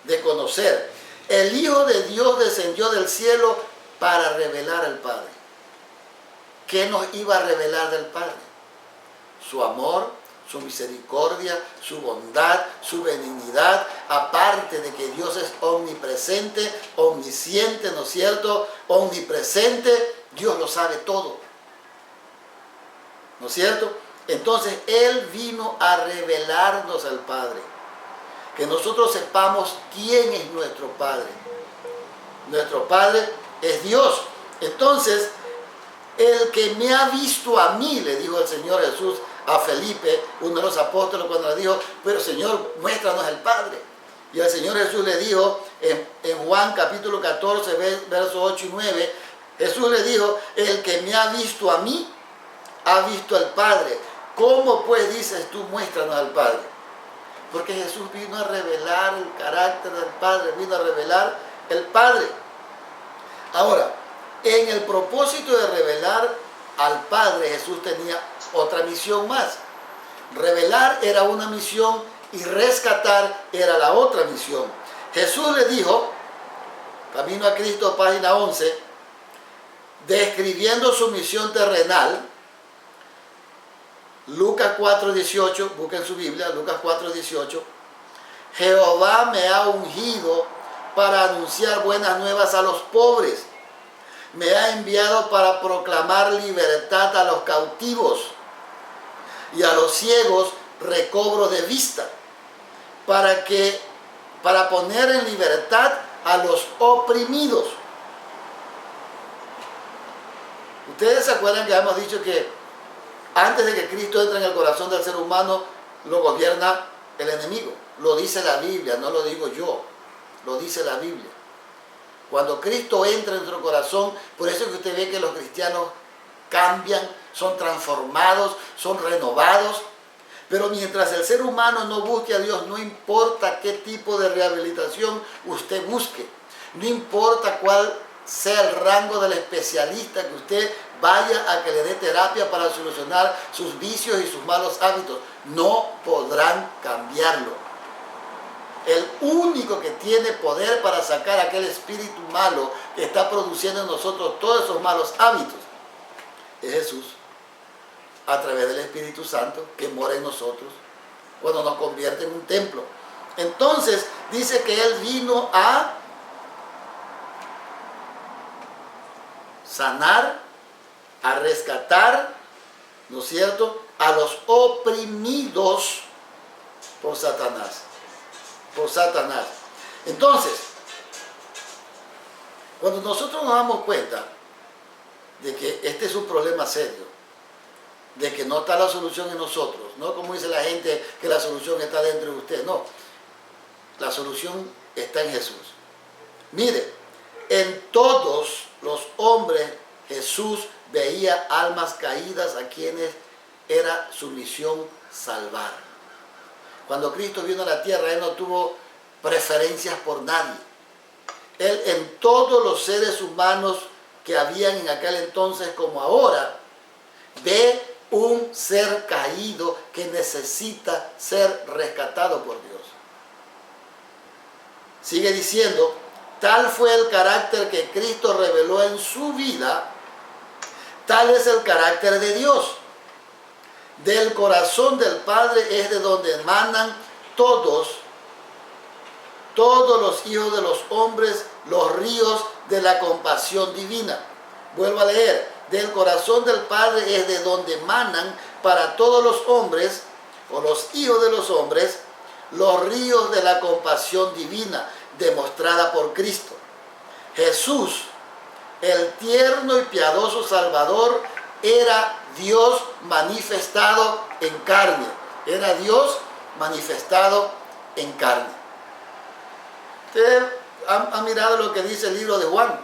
de conocer. El Hijo de Dios descendió del cielo para revelar al Padre. ¿Qué nos iba a revelar del Padre? Su amor, su misericordia, su bondad, su benignidad, aparte de que Dios es omnipresente, omnisciente, ¿no es cierto?, omnipresente, Dios lo sabe todo, ¿no es cierto? Entonces Él vino a revelarnos al Padre, que nosotros sepamos quién es nuestro Padre. Nuestro Padre es Dios. Entonces, el que me ha visto a mí, le dijo el Señor Jesús a Felipe, uno de los apóstoles, cuando le dijo, pero Señor, muéstranos el Padre. Y el Señor Jesús le dijo, en Juan capítulo 14, versos 8 y 9, Jesús le dijo, el que me ha visto a mí, ha visto al Padre. ¿Cómo pues dices tú, muéstranos al Padre? Porque Jesús vino a revelar el carácter del Padre, vino a revelar el Padre. Ahora, en el propósito de revelar al Padre, Jesús tenía otra misión más. Revelar era una misión y rescatar era la otra misión. Jesús le dijo, Camino a Cristo, página 11, describiendo su misión terrenal, Lucas 4.18, busquen su Biblia, Lucas 4.18, Jehová me ha ungido para anunciar buenas nuevas a los pobres, me ha enviado para proclamar libertad a los cautivos y a los ciegos recobro de vista, para poner en libertad a los oprimidos Ustedes se acuerdan que hemos dicho que antes de que Cristo entre en el corazón del ser humano, lo gobierna el enemigo. Lo dice la Biblia, no lo digo yo, lo dice la Biblia. Cuando Cristo entra en nuestro corazón, por eso es que usted ve que los cristianos cambian, son transformados, son renovados. Pero mientras el ser humano no busque a Dios, no importa qué tipo de rehabilitación usted busque, no importa cuál sea el rango del especialista que usted vaya a que le dé terapia para solucionar sus vicios y sus malos hábitos, no podrán cambiarlo. El único que tiene poder para sacar aquel espíritu malo que está produciendo en nosotros todos esos malos hábitos es Jesús, a través del Espíritu Santo que mora en nosotros cuando nos convierte en un templo. Entonces dice que Él vino a sanar, a rescatar, ¿no es cierto?, a los oprimidos por Satanás. Por Satanás. Entonces, cuando nosotros nos damos cuenta de que este es un problema serio, de que no está la solución en nosotros, no como dice la gente que la solución está dentro de usted, no, la solución está en Jesús. Mire, en todos los hombres Jesús veía almas caídas a quienes era su misión salvar. Cuando Cristo vino a la tierra, Él no tuvo preferencias por nadie. Él en todos los seres humanos que habían en aquel entonces como ahora, ve un ser caído que necesita ser rescatado por Dios. Sigue diciendo, tal fue el carácter que Cristo reveló en su vida, tal es el carácter de Dios. Del corazón del Padre es de donde emanan todos los hijos de los hombres, los ríos de la compasión divina. Vuelvo a leer, del corazón del Padre es de donde emanan para todos los hombres, o los hijos de los hombres, los ríos de la compasión divina, demostrada por Cristo. Jesús, el tierno y piadoso Salvador, era Dios manifestado en carne. Era Dios manifestado en carne. Usted ha mirado lo que dice el libro de Juan.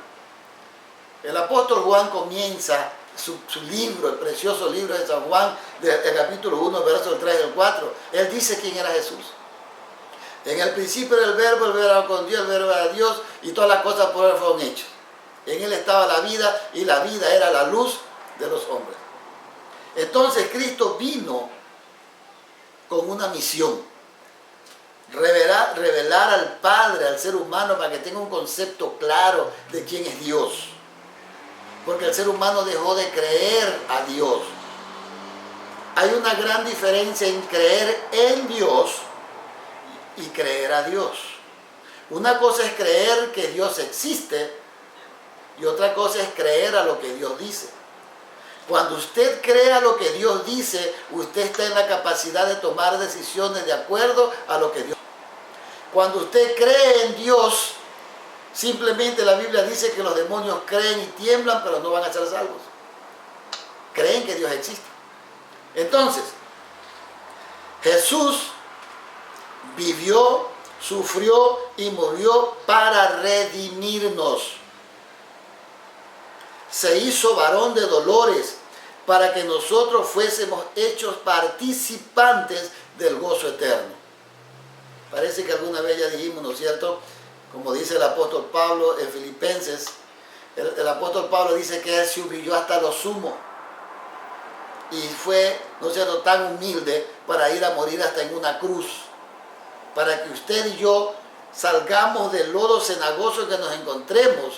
El apóstol Juan comienza su libro, el precioso libro de San Juan, del capítulo 1, versos 3 y 4. Él dice quién era Jesús. En el principio era el verbo era con Dios, el verbo era Dios, y todas las cosas por él fueron hechas. En él estaba la vida, y la vida era la luz de los hombres. Entonces Cristo vino con una misión: revelar al Padre, al ser humano, para que tenga un concepto claro de quién es Dios. Porque el ser humano dejó de creer a Dios. Hay una gran diferencia en creer en Dios y creer a Dios. Una cosa es creer que Dios existe y otra cosa es creer a lo que Dios dice. Cuando usted cree a lo que Dios dice, usted está en la capacidad de tomar decisiones de acuerdo a lo que Dios dice. Cuando usted cree en Dios, simplemente la Biblia dice que los demonios creen y tiemblan, pero no van a ser salvos. Creen que Dios existe. Entonces, Jesús vivió, sufrió y murió para redimirnos. Se hizo varón de dolores para que nosotros fuésemos hechos participantes del gozo eterno. Parece que alguna vez ya dijimos, ¿no es cierto? Como dice el apóstol Pablo en Filipenses, el apóstol Pablo dice que él se humilló hasta lo sumo y fue, ¿no es cierto?, tan humilde para ir a morir hasta en una cruz, para que usted y yo salgamos del lodo cenagoso en que nos encontremos,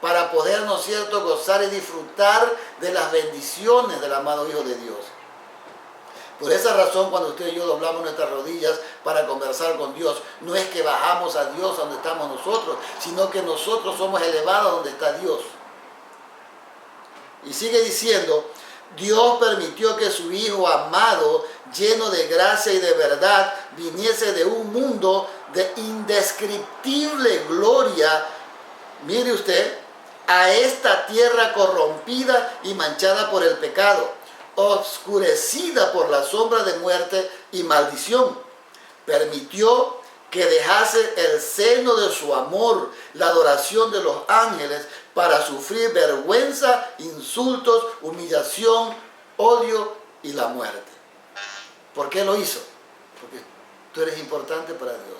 para poder, ¿no es cierto?, gozar y disfrutar de las bendiciones del amado Hijo de Dios. Por esa razón, cuando usted y yo doblamos nuestras rodillas para conversar con Dios, no es que bajamos a Dios donde estamos nosotros, sino que nosotros somos elevados donde está Dios. Y sigue diciendo, Dios permitió que su Hijo amado, lleno de gracia y de verdad, viniese de un mundo de indescriptible gloria, mire usted, a esta tierra corrompida y manchada por el pecado, oscurecida por la sombra de muerte y maldición. Permitió que dejase el seno de su amor, la adoración de los ángeles, para sufrir vergüenza, insultos, humillación, odio y la muerte. ¿Por qué lo hizo? Porque tú eres importante para Dios.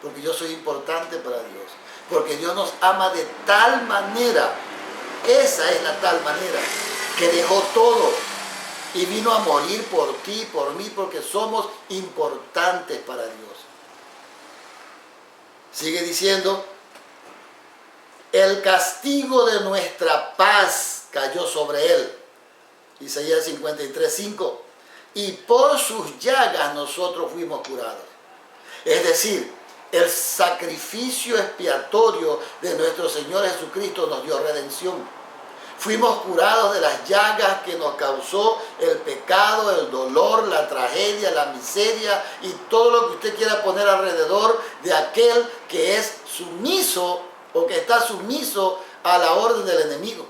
Porque yo soy importante para Dios. Porque Dios nos ama de tal manera, esa es la tal manera, que dejó todo y vino a morir por ti, por mí, porque somos importantes para Dios. Sigue diciendo, el castigo de nuestra paz cayó sobre él. Isaías 53:5. Y por sus llagas nosotros fuimos curados. Es decir, el sacrificio expiatorio de nuestro Señor Jesucristo nos dio redención. Fuimos curados de las llagas que nos causó el pecado, el dolor, la tragedia, la miseria y todo lo que usted quiera poner alrededor de aquel que es sumiso o que está sumiso a la orden del enemigo.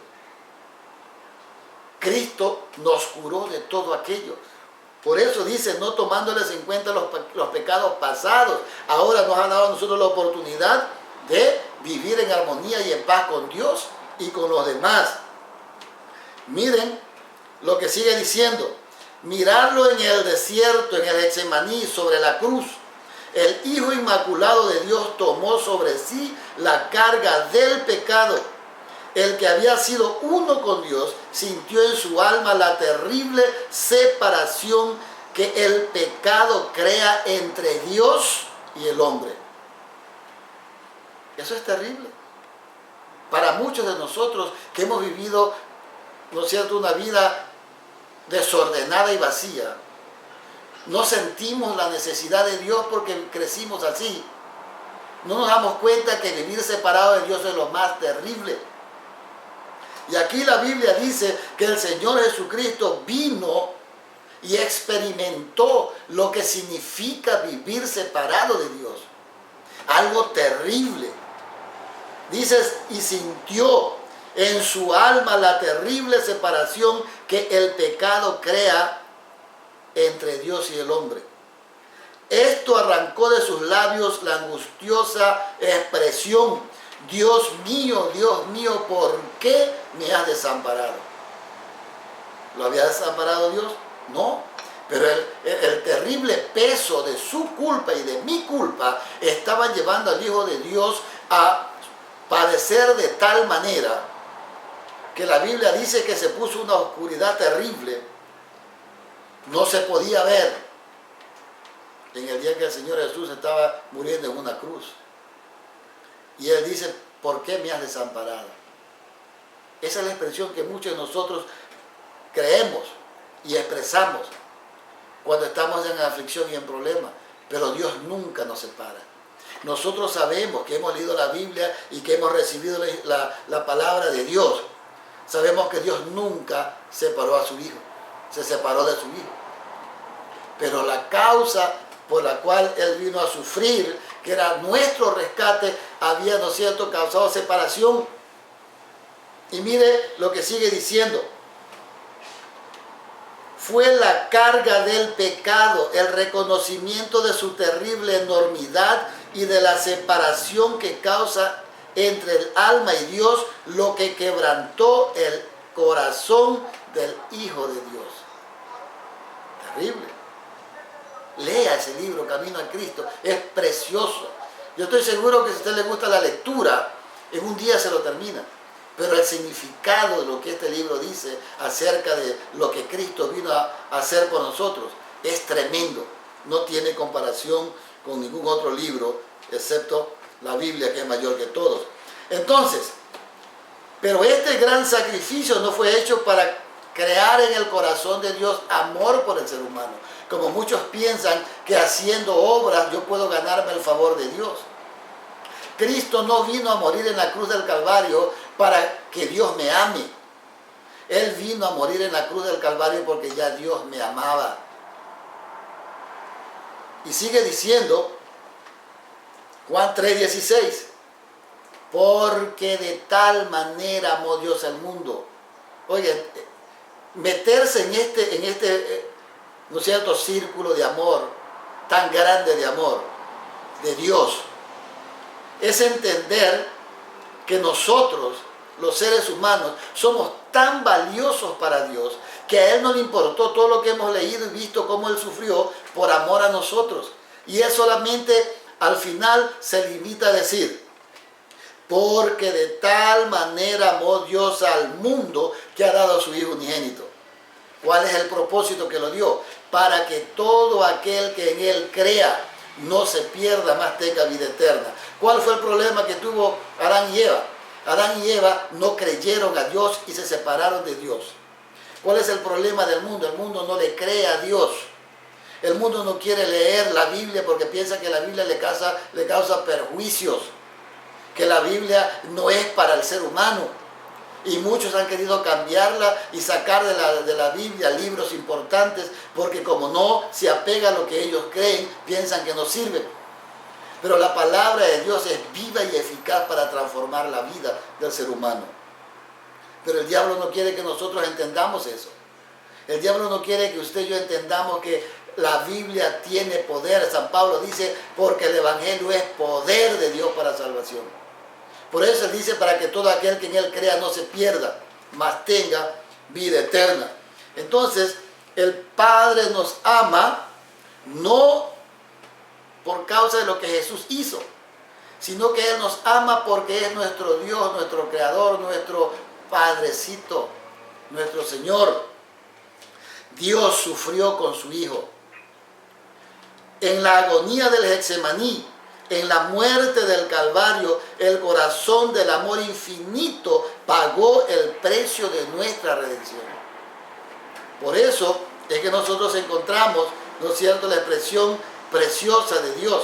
Cristo nos curó de todo aquello. Por eso dice, no tomándoles en cuenta los pecados pasados, ahora nos ha dado a nosotros la oportunidad de vivir en armonía y en paz con Dios y con los demás. Miren lo que sigue diciendo. Mirarlo en el desierto, en el Getsemaní, sobre la cruz. El Hijo Inmaculado de Dios tomó sobre sí la carga del pecado. El que había sido uno con Dios sintió en su alma la terrible separación que el pecado crea entre Dios y el hombre. Eso es terrible. Para muchos de nosotros que hemos vivido, ¿no es cierto?, una vida desordenada y vacía, no sentimos la necesidad de Dios porque crecimos así. No nos damos cuenta que vivir separado de Dios es lo más terrible. Y aquí la Biblia dice que el Señor Jesucristo vino y experimentó lo que significa vivir separado de Dios. Algo terrible. Dices, y sintió en su alma la terrible separación que el pecado crea entre Dios y el hombre. Esto arrancó de sus labios la angustiosa expresión: Dios mío, ¿por qué me has desamparado? ¿Lo había desamparado Dios? No. Pero el terrible peso de su culpa y de mi culpa estaban llevando al Hijo de Dios a padecer de tal manera que la Biblia dice que se puso una oscuridad terrible. No se podía ver en el día que el Señor Jesús estaba muriendo en una cruz. Y Él dice, ¿por qué me has desamparado? Esa es la expresión que muchos de nosotros creemos y expresamos cuando estamos en aflicción y en problemas. Pero Dios nunca nos separa. Nosotros sabemos que hemos leído la Biblia y que hemos recibido la palabra de Dios. Sabemos que Dios nunca separó a su Hijo. Se separó de su Hijo. Pero la causa por la cual Él vino a sufrir, que era nuestro rescate, había, ¿no es cierto?, causado separación. Y mire lo que sigue diciendo. Fue la carga del pecado, el reconocimiento de su terrible enormidad y de la separación que causa entre el alma y Dios, lo que quebrantó el corazón del Hijo de Dios. Terrible. Lea ese libro, Camino a Cristo. Es precioso. Yo estoy seguro que si a usted le gusta la lectura, en un día se lo termina. Pero el significado de lo que este libro dice acerca de lo que Cristo vino a hacer por nosotros es tremendo. No tiene comparación con ningún otro libro, excepto la Biblia, que es mayor que todos. Entonces, pero este gran sacrificio no fue hecho para crear en el corazón de Dios amor por el ser humano. Como muchos piensan que haciendo obras yo puedo ganarme el favor de Dios. Cristo no vino a morir en la cruz del Calvario para que Dios me ame. Él vino a morir en la cruz del Calvario porque ya Dios me amaba. Y sigue diciendo Juan 3:16. Porque de tal manera amó Dios al mundo. Oigan, meterse en este, ¿no es cierto?, círculo de amor, tan grande de amor, de Dios, es entender que nosotros, los seres humanos, somos tan valiosos para Dios que a Él no le importó todo lo que hemos leído y visto cómo Él sufrió por amor a nosotros. Y Él solamente al final se limita a decir, porque de tal manera amó Dios al mundo que ha dado a su Hijo unigénito. ¿Cuál es el propósito que lo dio? Para que todo aquel que en Él crea no se pierda, más tenga vida eterna. ¿Cuál fue el problema que tuvo Adán y Eva? Adán y Eva no creyeron a Dios y se separaron de Dios. ¿Cuál es el problema del mundo? El mundo no le cree a Dios. El mundo no quiere leer la Biblia porque piensa que la Biblia le causa perjuicios, que la Biblia no es para el ser humano. Y muchos han querido cambiarla y sacar de la Biblia libros importantes porque como no se apega a lo que ellos creen, piensan que no sirven. Pero la palabra de Dios es viva y eficaz para transformar la vida del ser humano. Pero el diablo no quiere que nosotros entendamos eso. El diablo no quiere que usted y yo entendamos que la Biblia tiene poder. San Pablo dice, porque el Evangelio es poder de Dios para salvación. Por eso Él dice, para que todo aquel que en Él crea no se pierda, mas tenga vida eterna. Entonces, el Padre nos ama, no por causa de lo que Jesús hizo, sino que Él nos ama porque es nuestro Dios, nuestro Creador, nuestro Padrecito, nuestro Señor. Dios sufrió con su Hijo. En la agonía del Getsemaní, en la muerte del Calvario, el corazón del amor infinito pagó el precio de nuestra redención. Por eso es que nosotros encontramos, ¿no es cierto?, la expresión preciosa de Dios.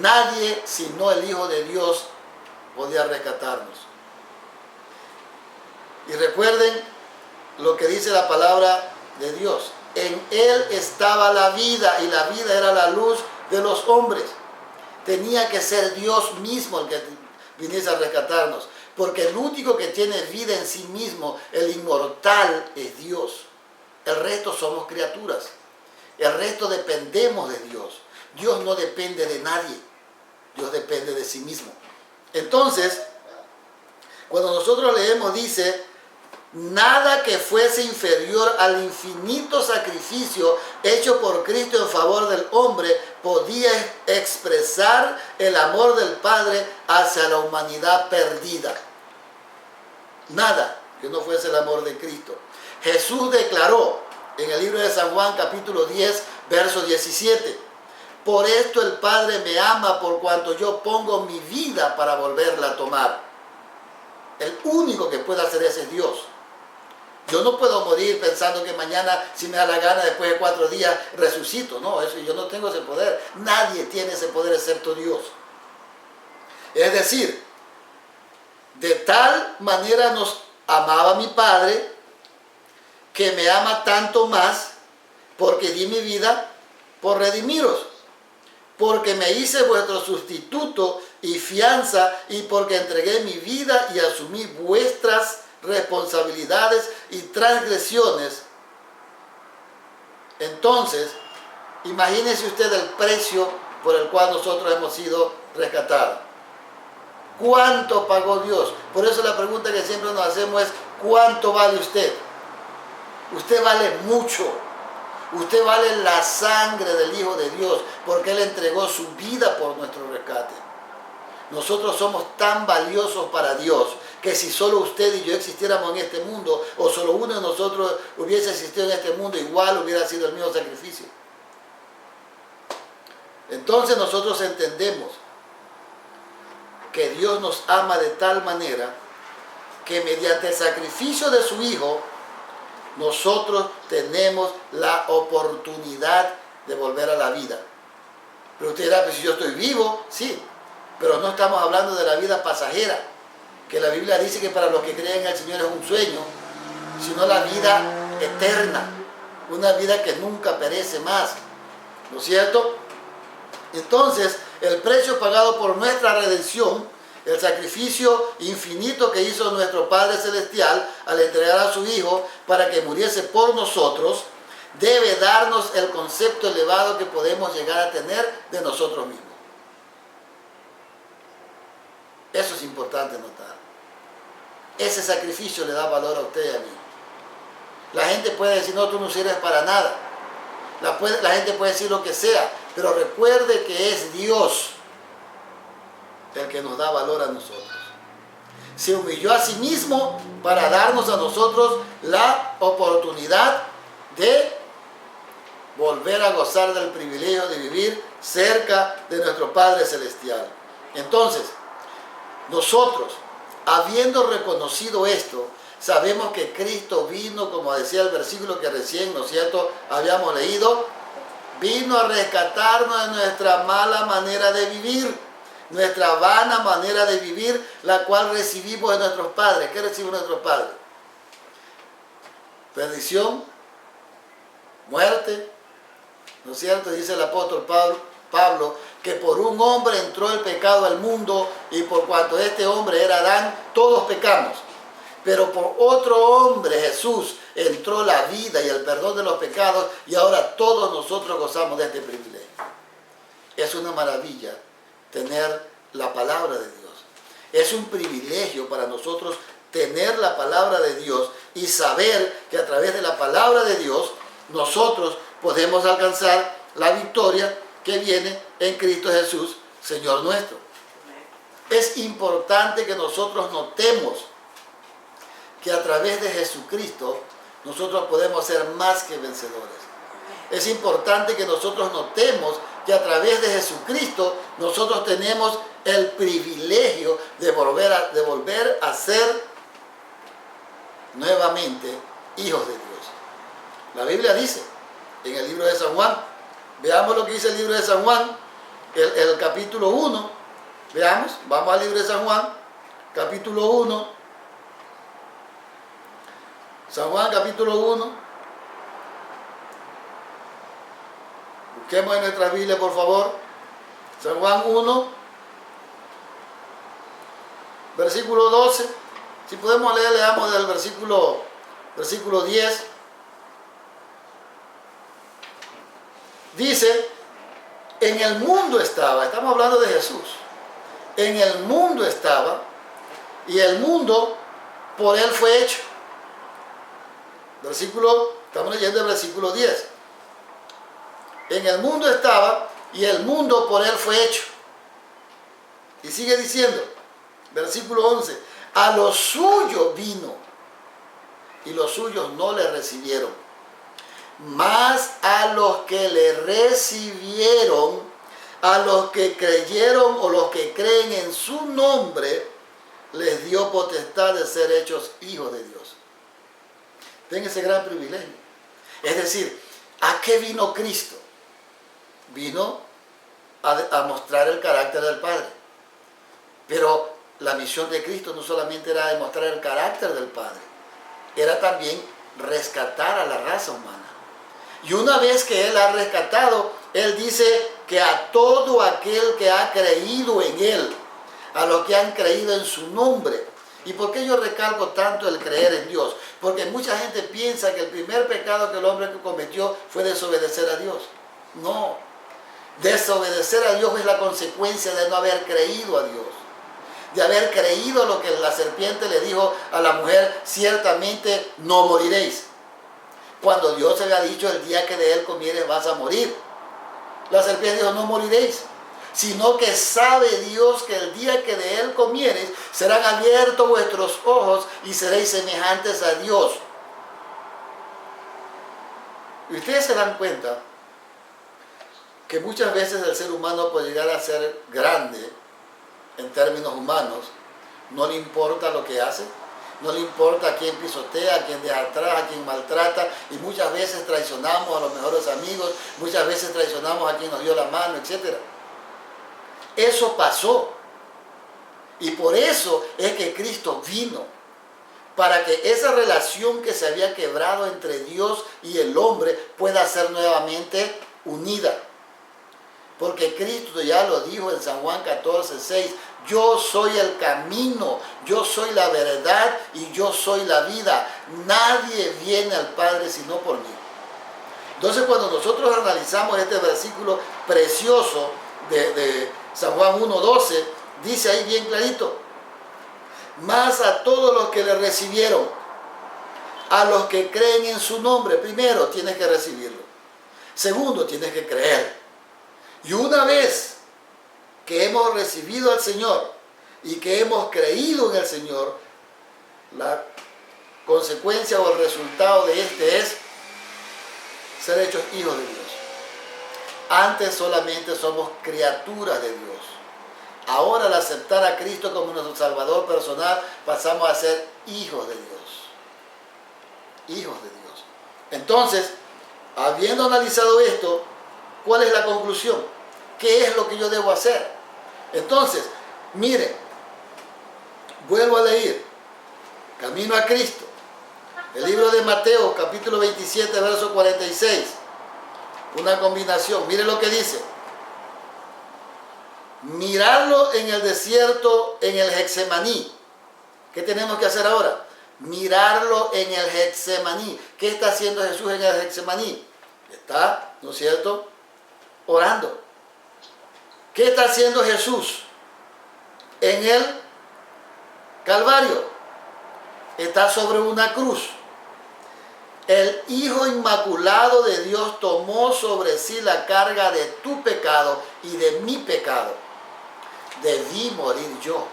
Nadie sino el Hijo de Dios podía rescatarnos. Y recuerden lo que dice la palabra de Dios. En Él estaba la vida y la vida era la luz de los hombres. Tenía que ser Dios mismo el que viniese a rescatarnos. Porque el único que tiene vida en sí mismo, el inmortal, es Dios. El resto somos criaturas. El resto dependemos de Dios. Dios no depende de nadie. Dios depende de sí mismo. Entonces, cuando nosotros leemos, dice, nada que fuese inferior al infinito sacrificio hecho por Cristo en favor del hombre podía expresar el amor del Padre hacia la humanidad perdida. Nada que no fuese el amor de Cristo. Jesús declaró en el libro de San Juan, capítulo 10, verso 17, por esto el Padre me ama por cuanto yo pongo mi vida para volverla a tomar. El único que puede hacer eso es Dios. Yo no puedo morir pensando que mañana, si me da la gana, después de 4 días, resucito. No, eso yo no tengo ese poder. Nadie tiene ese poder excepto Dios. Es decir, de tal manera nos amaba mi Padre, que me ama tanto más, porque di mi vida por redimiros. Porque me hice vuestro sustituto y fianza, y porque entregué mi vida y asumí vuestras responsabilidades y transgresiones. Entonces, imagínese usted el precio por el cual nosotros hemos sido rescatados. ¿Cuánto pagó Dios? Por eso la pregunta que siempre nos hacemos es, ¿cuánto vale usted? Usted vale mucho. Usted vale la sangre del Hijo de Dios, porque Él entregó su vida por nuestro rescate. Nosotros somos tan valiosos para Dios que si solo usted y yo existiéramos en este mundo, o solo uno de nosotros hubiese existido en este mundo, igual hubiera sido el mismo sacrificio. Entonces nosotros entendemos que Dios nos ama de tal manera que mediante el sacrificio de su Hijo, nosotros tenemos la oportunidad de volver a la vida. Pero usted dirá, pues si yo estoy vivo, sí, pero no estamos hablando de la vida pasajera, que la Biblia dice que para los que creen en el Señor es un sueño, sino la vida eterna, una vida que nunca perece más, ¿no es cierto? Entonces, el precio pagado por nuestra redención El sacrificio infinito que hizo nuestro Padre Celestial al entregar a su Hijo para que muriese por nosotros, debe darnos el concepto elevado que podemos llegar a tener de nosotros mismos. Eso es importante notar. Ese sacrificio le da valor a usted y a mí. La gente puede decir, no, tú no sirves para nada. La gente puede decir lo que sea, pero recuerde que es Dios el que nos da valor a nosotros. Se humilló a sí mismo para darnos a nosotros la oportunidad de volver a gozar del privilegio de vivir cerca de nuestro Padre Celestial. Entonces, nosotros, habiendo reconocido esto, sabemos que Cristo vino, como decía el versículo que recién, ¿no es cierto?, habíamos leído, vino a rescatarnos de nuestra mala manera de vivir, nuestra vana manera de vivir, la cual recibimos de nuestros padres. ¿Qué reciben nuestros padres? Perdición, muerte, ¿no es cierto? Dice el apóstol Pablo, que por un hombre entró el pecado al mundo y por cuanto este hombre era Adán, todos pecamos. Pero por otro hombre, Jesús, entró la vida y el perdón de los pecados y ahora todos nosotros gozamos de este privilegio. Es una maravilla tener la palabra de Dios. Es un privilegio para nosotros tener la palabra de Dios y saber que a través de la palabra de Dios nosotros podemos alcanzar la victoria que viene en Cristo Jesús, Señor nuestro. Es importante que nosotros notemos que a través de Jesucristo nosotros podemos ser más que vencedores. Es importante que nosotros notemos que a través de Jesucristo nosotros tenemos el privilegio de volver a ser nuevamente hijos de Dios. La Biblia dice en el libro de San Juan, veamos lo que dice el libro de San Juan, el capítulo 1, veamos, vamos al libro de San Juan, capítulo 1, San Juan capítulo 1, busquemos en nuestra Biblia por favor, San Juan 1, versículo 12, si podemos leer, leamos del versículo 10, dice, en el mundo estaba, estamos hablando de Jesús, en el mundo estaba, y el mundo por él fue hecho. Estamos leyendo el versículo 10. En el mundo estaba y el mundo por él fue hecho. Y sigue diciendo, versículo 11, a los suyos vino y los suyos no le recibieron. Mas a los que le recibieron, a los que creyeron o los que creen en su nombre, les dio potestad de ser hechos hijos de Dios. Ven ese gran privilegio. Es decir, ¿a qué vino Cristo? Vino a mostrar el carácter del Padre. Pero la misión de Cristo no solamente era demostrar el carácter del Padre, era también rescatar a la raza humana. Y una vez que Él ha rescatado, Él dice que a todo aquel que ha creído en Él, a los que han creído en su nombre. ¿Y por qué yo recalco tanto el creer en Dios? Porque mucha gente piensa que el primer pecado que el hombre cometió fue desobedecer a Dios. No. Desobedecer a Dios es la consecuencia de no haber creído a Dios. De haber creído lo que la serpiente le dijo a la mujer, ciertamente no moriréis. Cuando Dios había dicho, el día que de él comieres vas a morir. La serpiente dijo, no moriréis. Sino que sabe Dios que el día que de él comieres, serán abiertos vuestros ojos y seréis semejantes a Dios. Y ustedes se dan cuenta que muchas veces el ser humano puede llegar a ser grande en términos humanos, no le importa lo que hace, no le importa a quién pisotea, a quién deja atrás, a quién maltrata, y muchas veces traicionamos a los mejores amigos, muchas veces traicionamos a quien nos dio la mano, etc. Eso pasó, y por eso es que Cristo vino, para que esa relación que se había quebrado entre Dios y el hombre pueda ser nuevamente unida. Porque Cristo ya lo dijo en San Juan 14:6, yo soy el camino, yo soy la verdad y yo soy la vida. Nadie viene al Padre sino por mí. Entonces cuando nosotros analizamos este versículo precioso de San Juan 1:12, dice ahí bien clarito: mas a todos los que le recibieron, a los que creen en su nombre, primero tienes que recibirlo, segundo tienes que creer. Y una vez que hemos recibido al Señor y que hemos creído en el Señor, la consecuencia o el resultado de este es ser hechos hijos de Dios. Antes solamente somos criaturas de Dios. Ahora, al aceptar a Cristo como nuestro Salvador personal, pasamos a ser hijos de Dios. Hijos de Dios. Entonces, habiendo analizado esto, ¿cuál es la conclusión? ¿Qué es lo que yo debo hacer? Entonces, mire, vuelvo a leer Camino a Cristo, el libro de Mateo, capítulo 27, verso 46. Una combinación. Mire lo que dice: mirarlo en el desierto, en el Getsemaní. ¿Qué tenemos que hacer ahora? Mirarlo en el Getsemaní. ¿Qué está haciendo Jesús en el Getsemaní? Está, ¿no es cierto?, orando. ¿Qué está haciendo Jesús en el Calvario? Está sobre una cruz. El Hijo Inmaculado de Dios tomó sobre sí la carga de tu pecado y de mi pecado. Debí morir yo.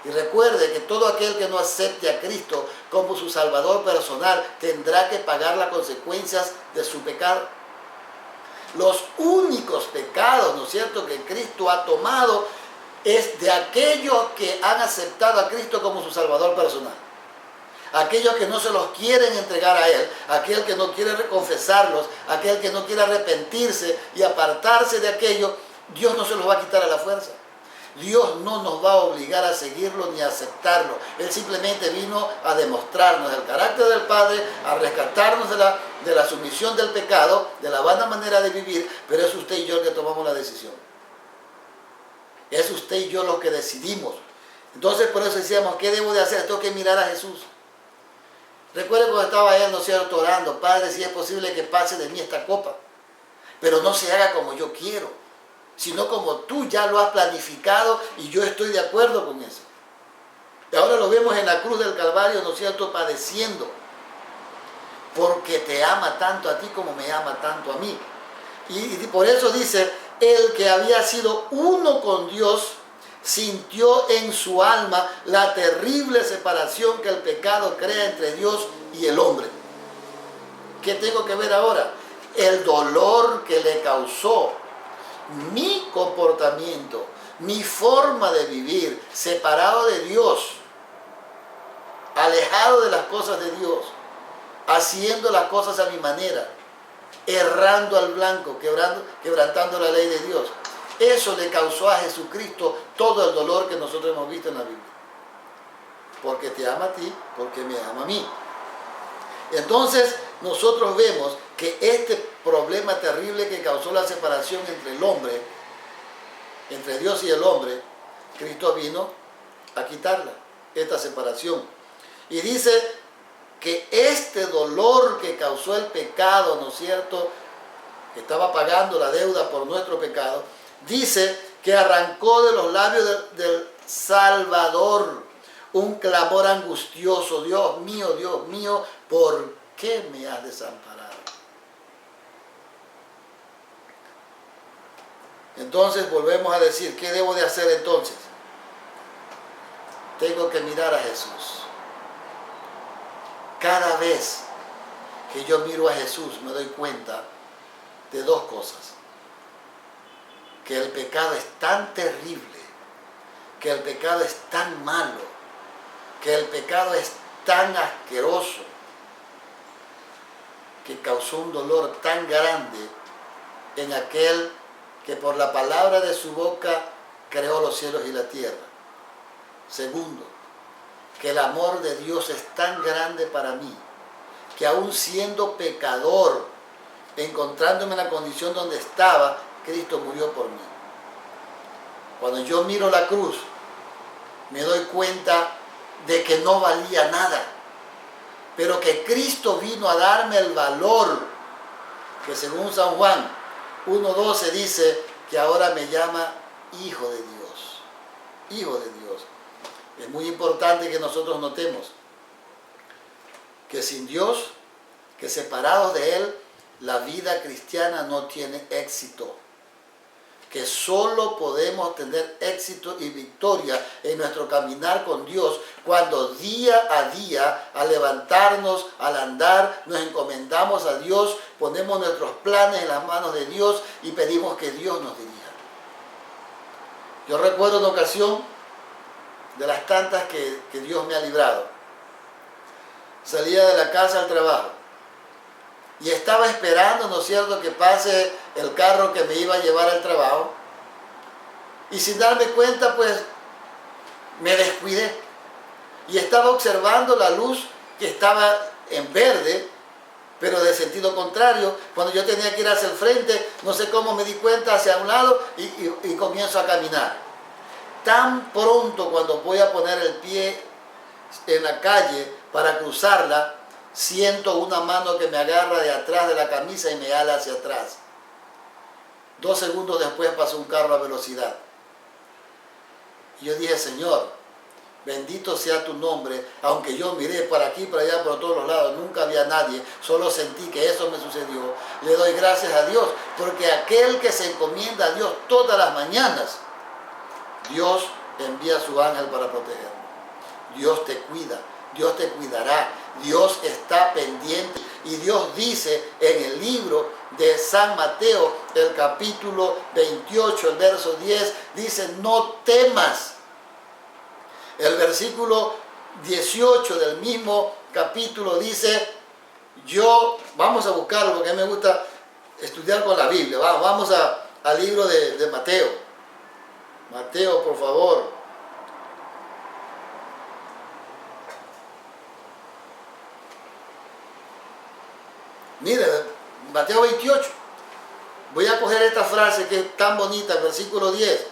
Y recuerde que todo aquel que no acepte a Cristo como su Salvador personal tendrá que pagar las consecuencias de su pecado. Los únicos pecados, ¿no es cierto?, que Cristo ha tomado es de aquellos que han aceptado a Cristo como su Salvador personal. Aquellos que no se los quieren entregar a Él, aquel que no quiere confesarlos, aquel que no quiere arrepentirse y apartarse de aquello, Dios no se los va a quitar a la fuerza. Dios no nos va a obligar a seguirlo ni a aceptarlo. Él simplemente vino a demostrarnos el carácter del Padre, a rescatarnos de la sumisión del pecado, de la vana manera de vivir, pero es usted y yo el que tomamos la decisión. Es usted y yo los que decidimos. Entonces por eso decíamos, ¿qué debo de hacer? Tengo que mirar a Jesús. Recuerdo cuando estaba Él, ¿no es cierto?, orando: Padre, si es posible que pase de mí esta copa, pero no se haga como yo quiero, sino como tú ya lo has planificado y yo estoy de acuerdo con eso. Y ahora lo vemos en la cruz del Calvario, ¿no es cierto?, padeciendo, porque te ama tanto a ti como me ama tanto a mí. Y por eso dice: el que había sido uno con Dios sintió en su alma la terrible separación que el pecado crea entre Dios y el hombre. ¿Qué tengo que ver ahora? El dolor que le causó mi comportamiento, mi forma de vivir, separado de Dios, alejado de las cosas de Dios, haciendo las cosas a mi manera, errando al blanco, quebrantando la ley de Dios. Eso le causó a Jesucristo todo el dolor que nosotros hemos visto en la Biblia. Porque te ama a ti, porque me ama a mí. Entonces nosotros vemos que este problema terrible que causó la separación entre el hombre, entre Dios y el hombre, Cristo vino a quitarla, esta separación. Y dice que este dolor que causó el pecado, ¿no es cierto?, que estaba pagando la deuda por nuestro pecado, dice que arrancó de los labios del Salvador un clamor angustioso: Dios mío, ¿por qué me has desamparado? Entonces volvemos a decir, ¿qué debo de hacer entonces? Tengo que mirar a Jesús. Cada vez que yo miro a Jesús me doy cuenta de dos cosas: que el pecado es tan terrible, que el pecado es tan malo, que el pecado es tan asqueroso, que causó un dolor tan grande en aquel que por la palabra de su boca creó los cielos y la tierra. Segundo, que el amor de Dios es tan grande para mí, que aún siendo pecador, encontrándome en la condición donde estaba, Cristo murió por mí. Cuando yo miro la cruz, me doy cuenta de que no valía nada, pero que Cristo vino a darme el valor, que según San Juan 1:12 dice que ahora me llama hijo de Dios. Hijo de Dios. Es muy importante que nosotros notemos que sin Dios, que separados de Él, la vida cristiana no tiene éxito. Que solo podemos tener éxito y victoria en nuestro caminar con Dios cuando día a día, al levantarnos, al andar, nos encomendamos a Dios, ponemos nuestros planes en las manos de Dios y pedimos que Dios nos dirija. Yo recuerdo una ocasión de las tantas que Dios me ha librado. Salía de la casa al trabajo y estaba esperando, ¿no es cierto?, que pase el carro que me iba a llevar al trabajo. Y sin darme cuenta, pues, me descuidé. Y estaba observando la luz que estaba en verde, pero de sentido contrario. Cuando yo tenía que ir hacia el frente, no sé cómo me di cuenta hacia un lado y comienzo a caminar. Tan pronto cuando voy a poner el pie en la calle para cruzarla, siento una mano que me agarra de atrás de la camisa y me ala hacia atrás. 2 segundos después pasó un carro a velocidad. Y yo dije, Señor, bendito sea tu nombre, aunque yo miré para aquí, para allá, por todos los lados, nunca había nadie, solo sentí que eso me sucedió. Le doy gracias a Dios, porque aquel que se encomienda a Dios todas las mañanas, Dios envía a su ángel para protegerlo. Dios te cuida, Dios te cuidará, Dios está pendiente. Y Dios dice en el libro de San Mateo, el capítulo 28, el verso 10, dice, no temas. El versículo 18 del mismo capítulo dice, vamos a buscarlo porque a mí me gusta estudiar con la Biblia. Vamos al libro de Mateo. Mateo, por favor. Mire, Mateo 28. Voy a coger esta frase que es tan bonita, el versículo 10.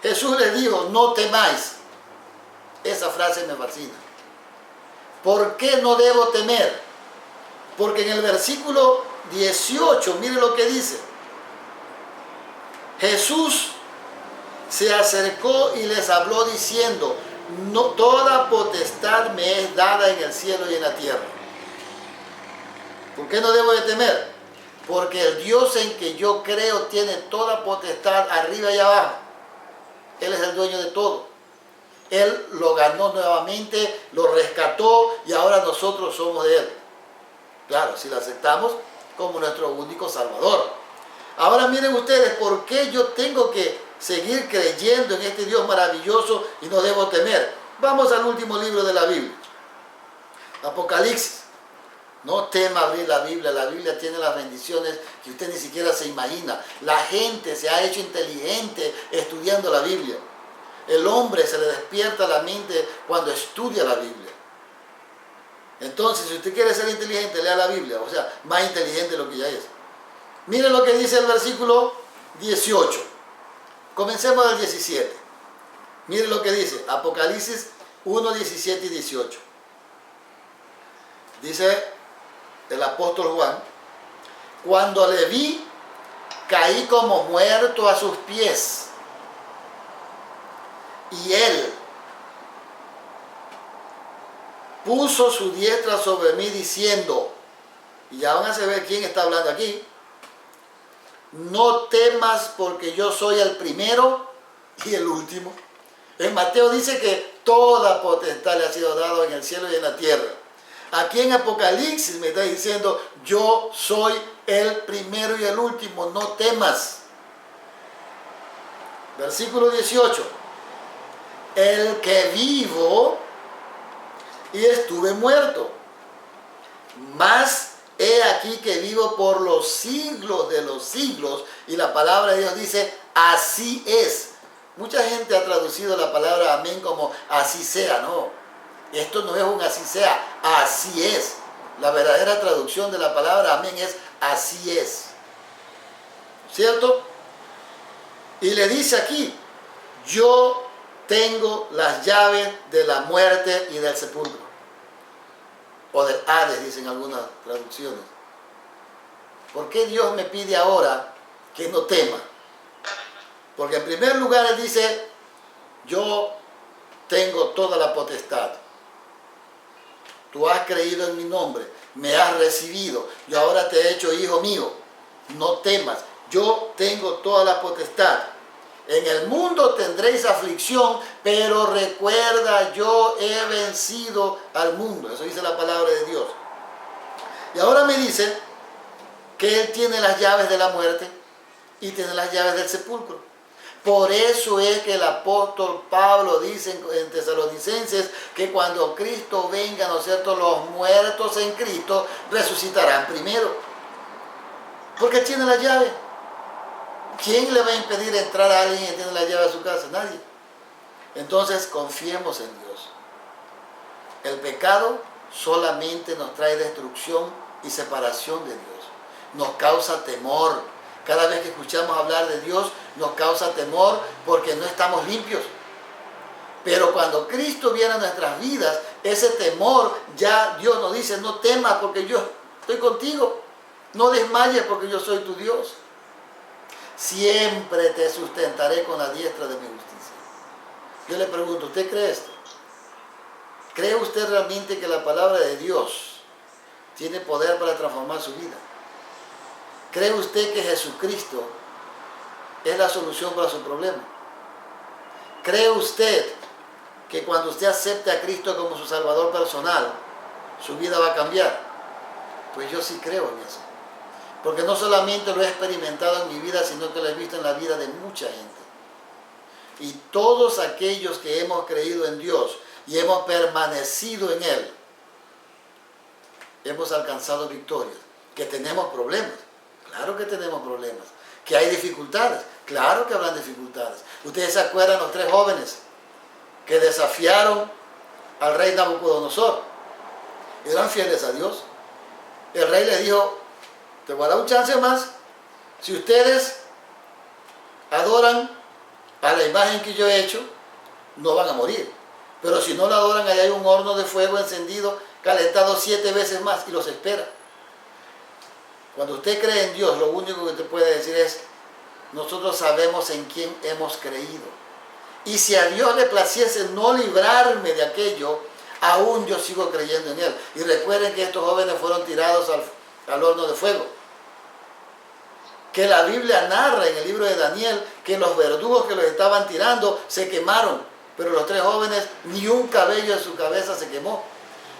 Jesús les dijo, no temáis. Esa frase me fascina. ¿Por qué no debo temer? Porque en el versículo 18, mire lo que dice. Jesús se acercó y les habló diciendo, no, toda potestad me es dada en el cielo y en la tierra. ¿Por qué no debo de temer? Porque el Dios en que yo creo tiene toda potestad arriba y abajo. Él es el dueño de todo. Él lo ganó nuevamente, lo rescató y ahora nosotros somos de Él. Claro, si lo aceptamos como nuestro único Salvador. Ahora miren ustedes, ¿por qué yo tengo que seguir creyendo en este Dios maravilloso y no debo temer? Vamos al último libro de la Biblia. Apocalipsis. No tema abrir la Biblia tiene las bendiciones que usted ni siquiera se imagina. La gente se ha hecho inteligente estudiando la Biblia. El hombre se le despierta la mente cuando estudia la Biblia. Entonces, si usted quiere ser inteligente, lea la Biblia, o sea, más inteligente de lo que ya es. Miren lo que dice el versículo 18. Comencemos del 17. Miren lo que dice, Apocalipsis 1, 17 y 18. Dice el apóstol Juan, cuando le vi, caí como muerto a sus pies. Y él puso su diestra sobre mí diciendo, y ya van a saber quién está hablando aquí, no temas porque yo soy el primero y el último. En Mateo dice que toda potestad le ha sido dada en el cielo y en la tierra. Aquí en Apocalipsis me está diciendo, yo soy el primero y el último, no temas. Versículo 18. El que vivo y estuve muerto, mas he aquí que vivo por los siglos de los siglos. Y la palabra de Dios dice, así es. Mucha gente ha traducido la palabra amén como así sea, no. Esto no es un así sea, así es. La verdadera traducción de la palabra amén es así es. ¿Cierto? Y le dice aquí, Yo tengo las llaves de la muerte y del sepulcro. O del Hades, dicen algunas traducciones. ¿Por qué Dios me pide ahora que no tema? Porque en primer lugar Él dice, yo tengo toda la potestad. Tú has creído en mi nombre, me has recibido, yo ahora te he hecho hijo mío. No temas, yo tengo toda la potestad. En el mundo tendréis aflicción, pero recuerda, yo he vencido al mundo. Eso dice la palabra de Dios. Y ahora me dice que Él tiene las llaves de la muerte y tiene las llaves del sepulcro. Por eso es que el apóstol Pablo dice en Tesalonicenses que cuando Cristo venga, ¿no es cierto?, los muertos en Cristo resucitarán primero. Porque tiene la llave. ¿Quién le va a impedir entrar a alguien que tiene la llave a su casa? Nadie. Entonces confiemos en Dios. El pecado solamente nos trae destrucción y separación de Dios. Nos causa temor. Cada vez que escuchamos hablar de Dios, nos causa temor porque no estamos limpios. Pero cuando Cristo viene a nuestras vidas, ese temor, ya Dios nos dice, no temas porque yo estoy contigo. No desmayes porque yo soy tu Dios. Siempre te sustentaré con la diestra de mi justicia. Yo le pregunto, ¿usted cree esto? ¿Cree usted realmente que la palabra de Dios tiene poder para transformar su vida? ¿Cree usted que Jesucristo es la solución para su problema? ¿Cree usted que cuando usted acepte a Cristo como su Salvador personal, su vida va a cambiar? Pues yo sí creo en eso. Porque no solamente lo he experimentado en mi vida, sino que lo he visto en la vida de mucha gente. Y todos aquellos que hemos creído en Dios y hemos permanecido en Él, hemos alcanzado victorias. Que tenemos problemas, claro que tenemos problemas. Que hay dificultades, claro que habrán dificultades. Ustedes se acuerdan los 3 jóvenes que desafiaron al rey Nabucodonosor. Eran fieles a Dios. El rey les dijo, te voy a dar un chance más. Si ustedes adoran a la imagen que yo he hecho, no van a morir. Pero si no la adoran, ahí hay un horno de fuego encendido, calentado 7 veces más y los espera. Cuando usted cree en Dios, lo único que te puede decir es, nosotros sabemos en quién hemos creído. Y si a Dios le placiese no librarme de aquello, aún yo sigo creyendo en Él. Y recuerden que estos jóvenes fueron tirados al horno de fuego. Que la Biblia narra en el libro de Daniel que los verdugos que los estaban tirando se quemaron, pero los 3 jóvenes ni un cabello de su cabeza se quemó.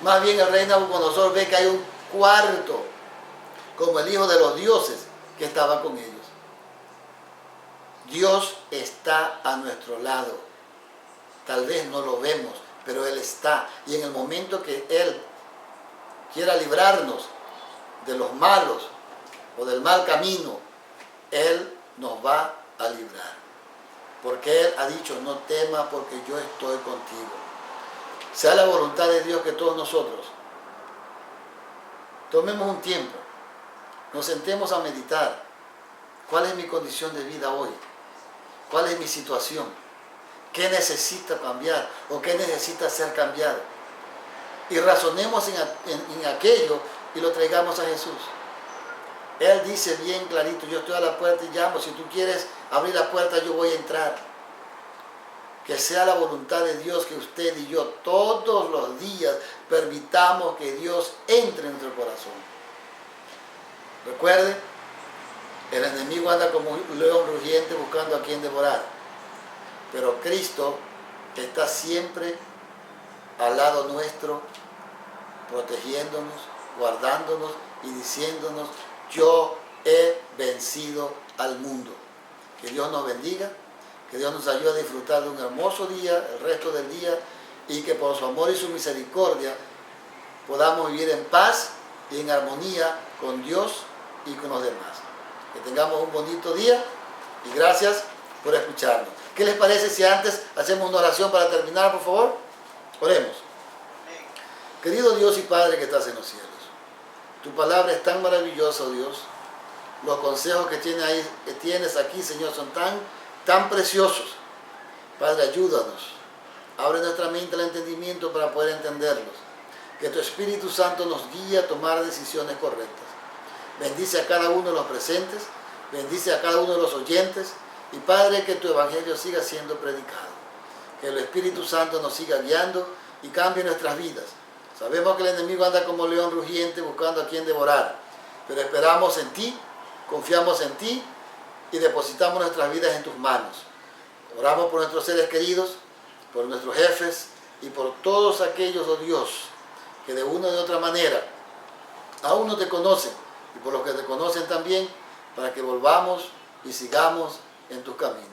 Más bien el rey Nabucodonosor ve que hay un cuarto, como el hijo de los dioses, que estaba con ellos. Dios está a nuestro lado. Tal vez no lo vemos, pero Él está. Y en el momento que Él quiera librarnos de los malos o del mal camino, Él nos va a librar. Porque Él ha dicho, no temas porque yo estoy contigo. Sea la voluntad de Dios que todos nosotros tomemos un tiempo, nos sentemos a meditar. ¿Cuál es mi condición de vida hoy? ¿Cuál es mi situación? ¿Qué necesita cambiar o qué necesita ser cambiado? Y razonemos en aquello y lo traigamos a Jesús. Él dice bien clarito, yo estoy a la puerta y llamo, si tú quieres abrir la puerta yo voy a entrar. Que sea la voluntad de Dios que usted y yo todos los días permitamos que Dios entre en nuestro corazón. Recuerde, el enemigo anda como un león rugiente buscando a quien devorar. Pero Cristo está siempre al lado nuestro, protegiéndonos, guardándonos y diciéndonos, yo he vencido al mundo. Que Dios nos bendiga, que Dios nos ayude a disfrutar de un hermoso día, el resto del día, y que por su amor y su misericordia podamos vivir en paz y en armonía con Dios y con los demás. Que tengamos un bonito día y gracias por escucharnos. ¿Qué les parece si antes hacemos una oración para terminar, por favor? Oremos. Querido Dios y Padre que estás en los cielos, tu palabra es tan maravillosa, oh Dios. Los consejos que tienes aquí, Señor, son tan preciosos. Padre, ayúdanos. Abre nuestra mente al entendimiento para poder entenderlos. Que tu Espíritu Santo nos guíe a tomar decisiones correctas. Bendice a cada uno de los presentes, bendice a cada uno de los oyentes y Padre, que tu Evangelio siga siendo predicado. Que el Espíritu Santo nos siga guiando y cambie nuestras vidas. Sabemos que el enemigo anda como león rugiente buscando a quien devorar, pero esperamos en ti, confiamos en ti y depositamos nuestras vidas en tus manos. Oramos por nuestros seres queridos, por nuestros jefes y por todos aquellos, oh Dios, que de una u otra manera aún no te conocen y por los que te conocen también, para que volvamos y sigamos en tus caminos.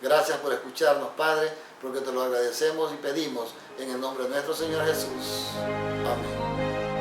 Gracias por escucharnos, Padre, porque te lo agradecemos y pedimos en el nombre de nuestro Señor Jesús. Amén.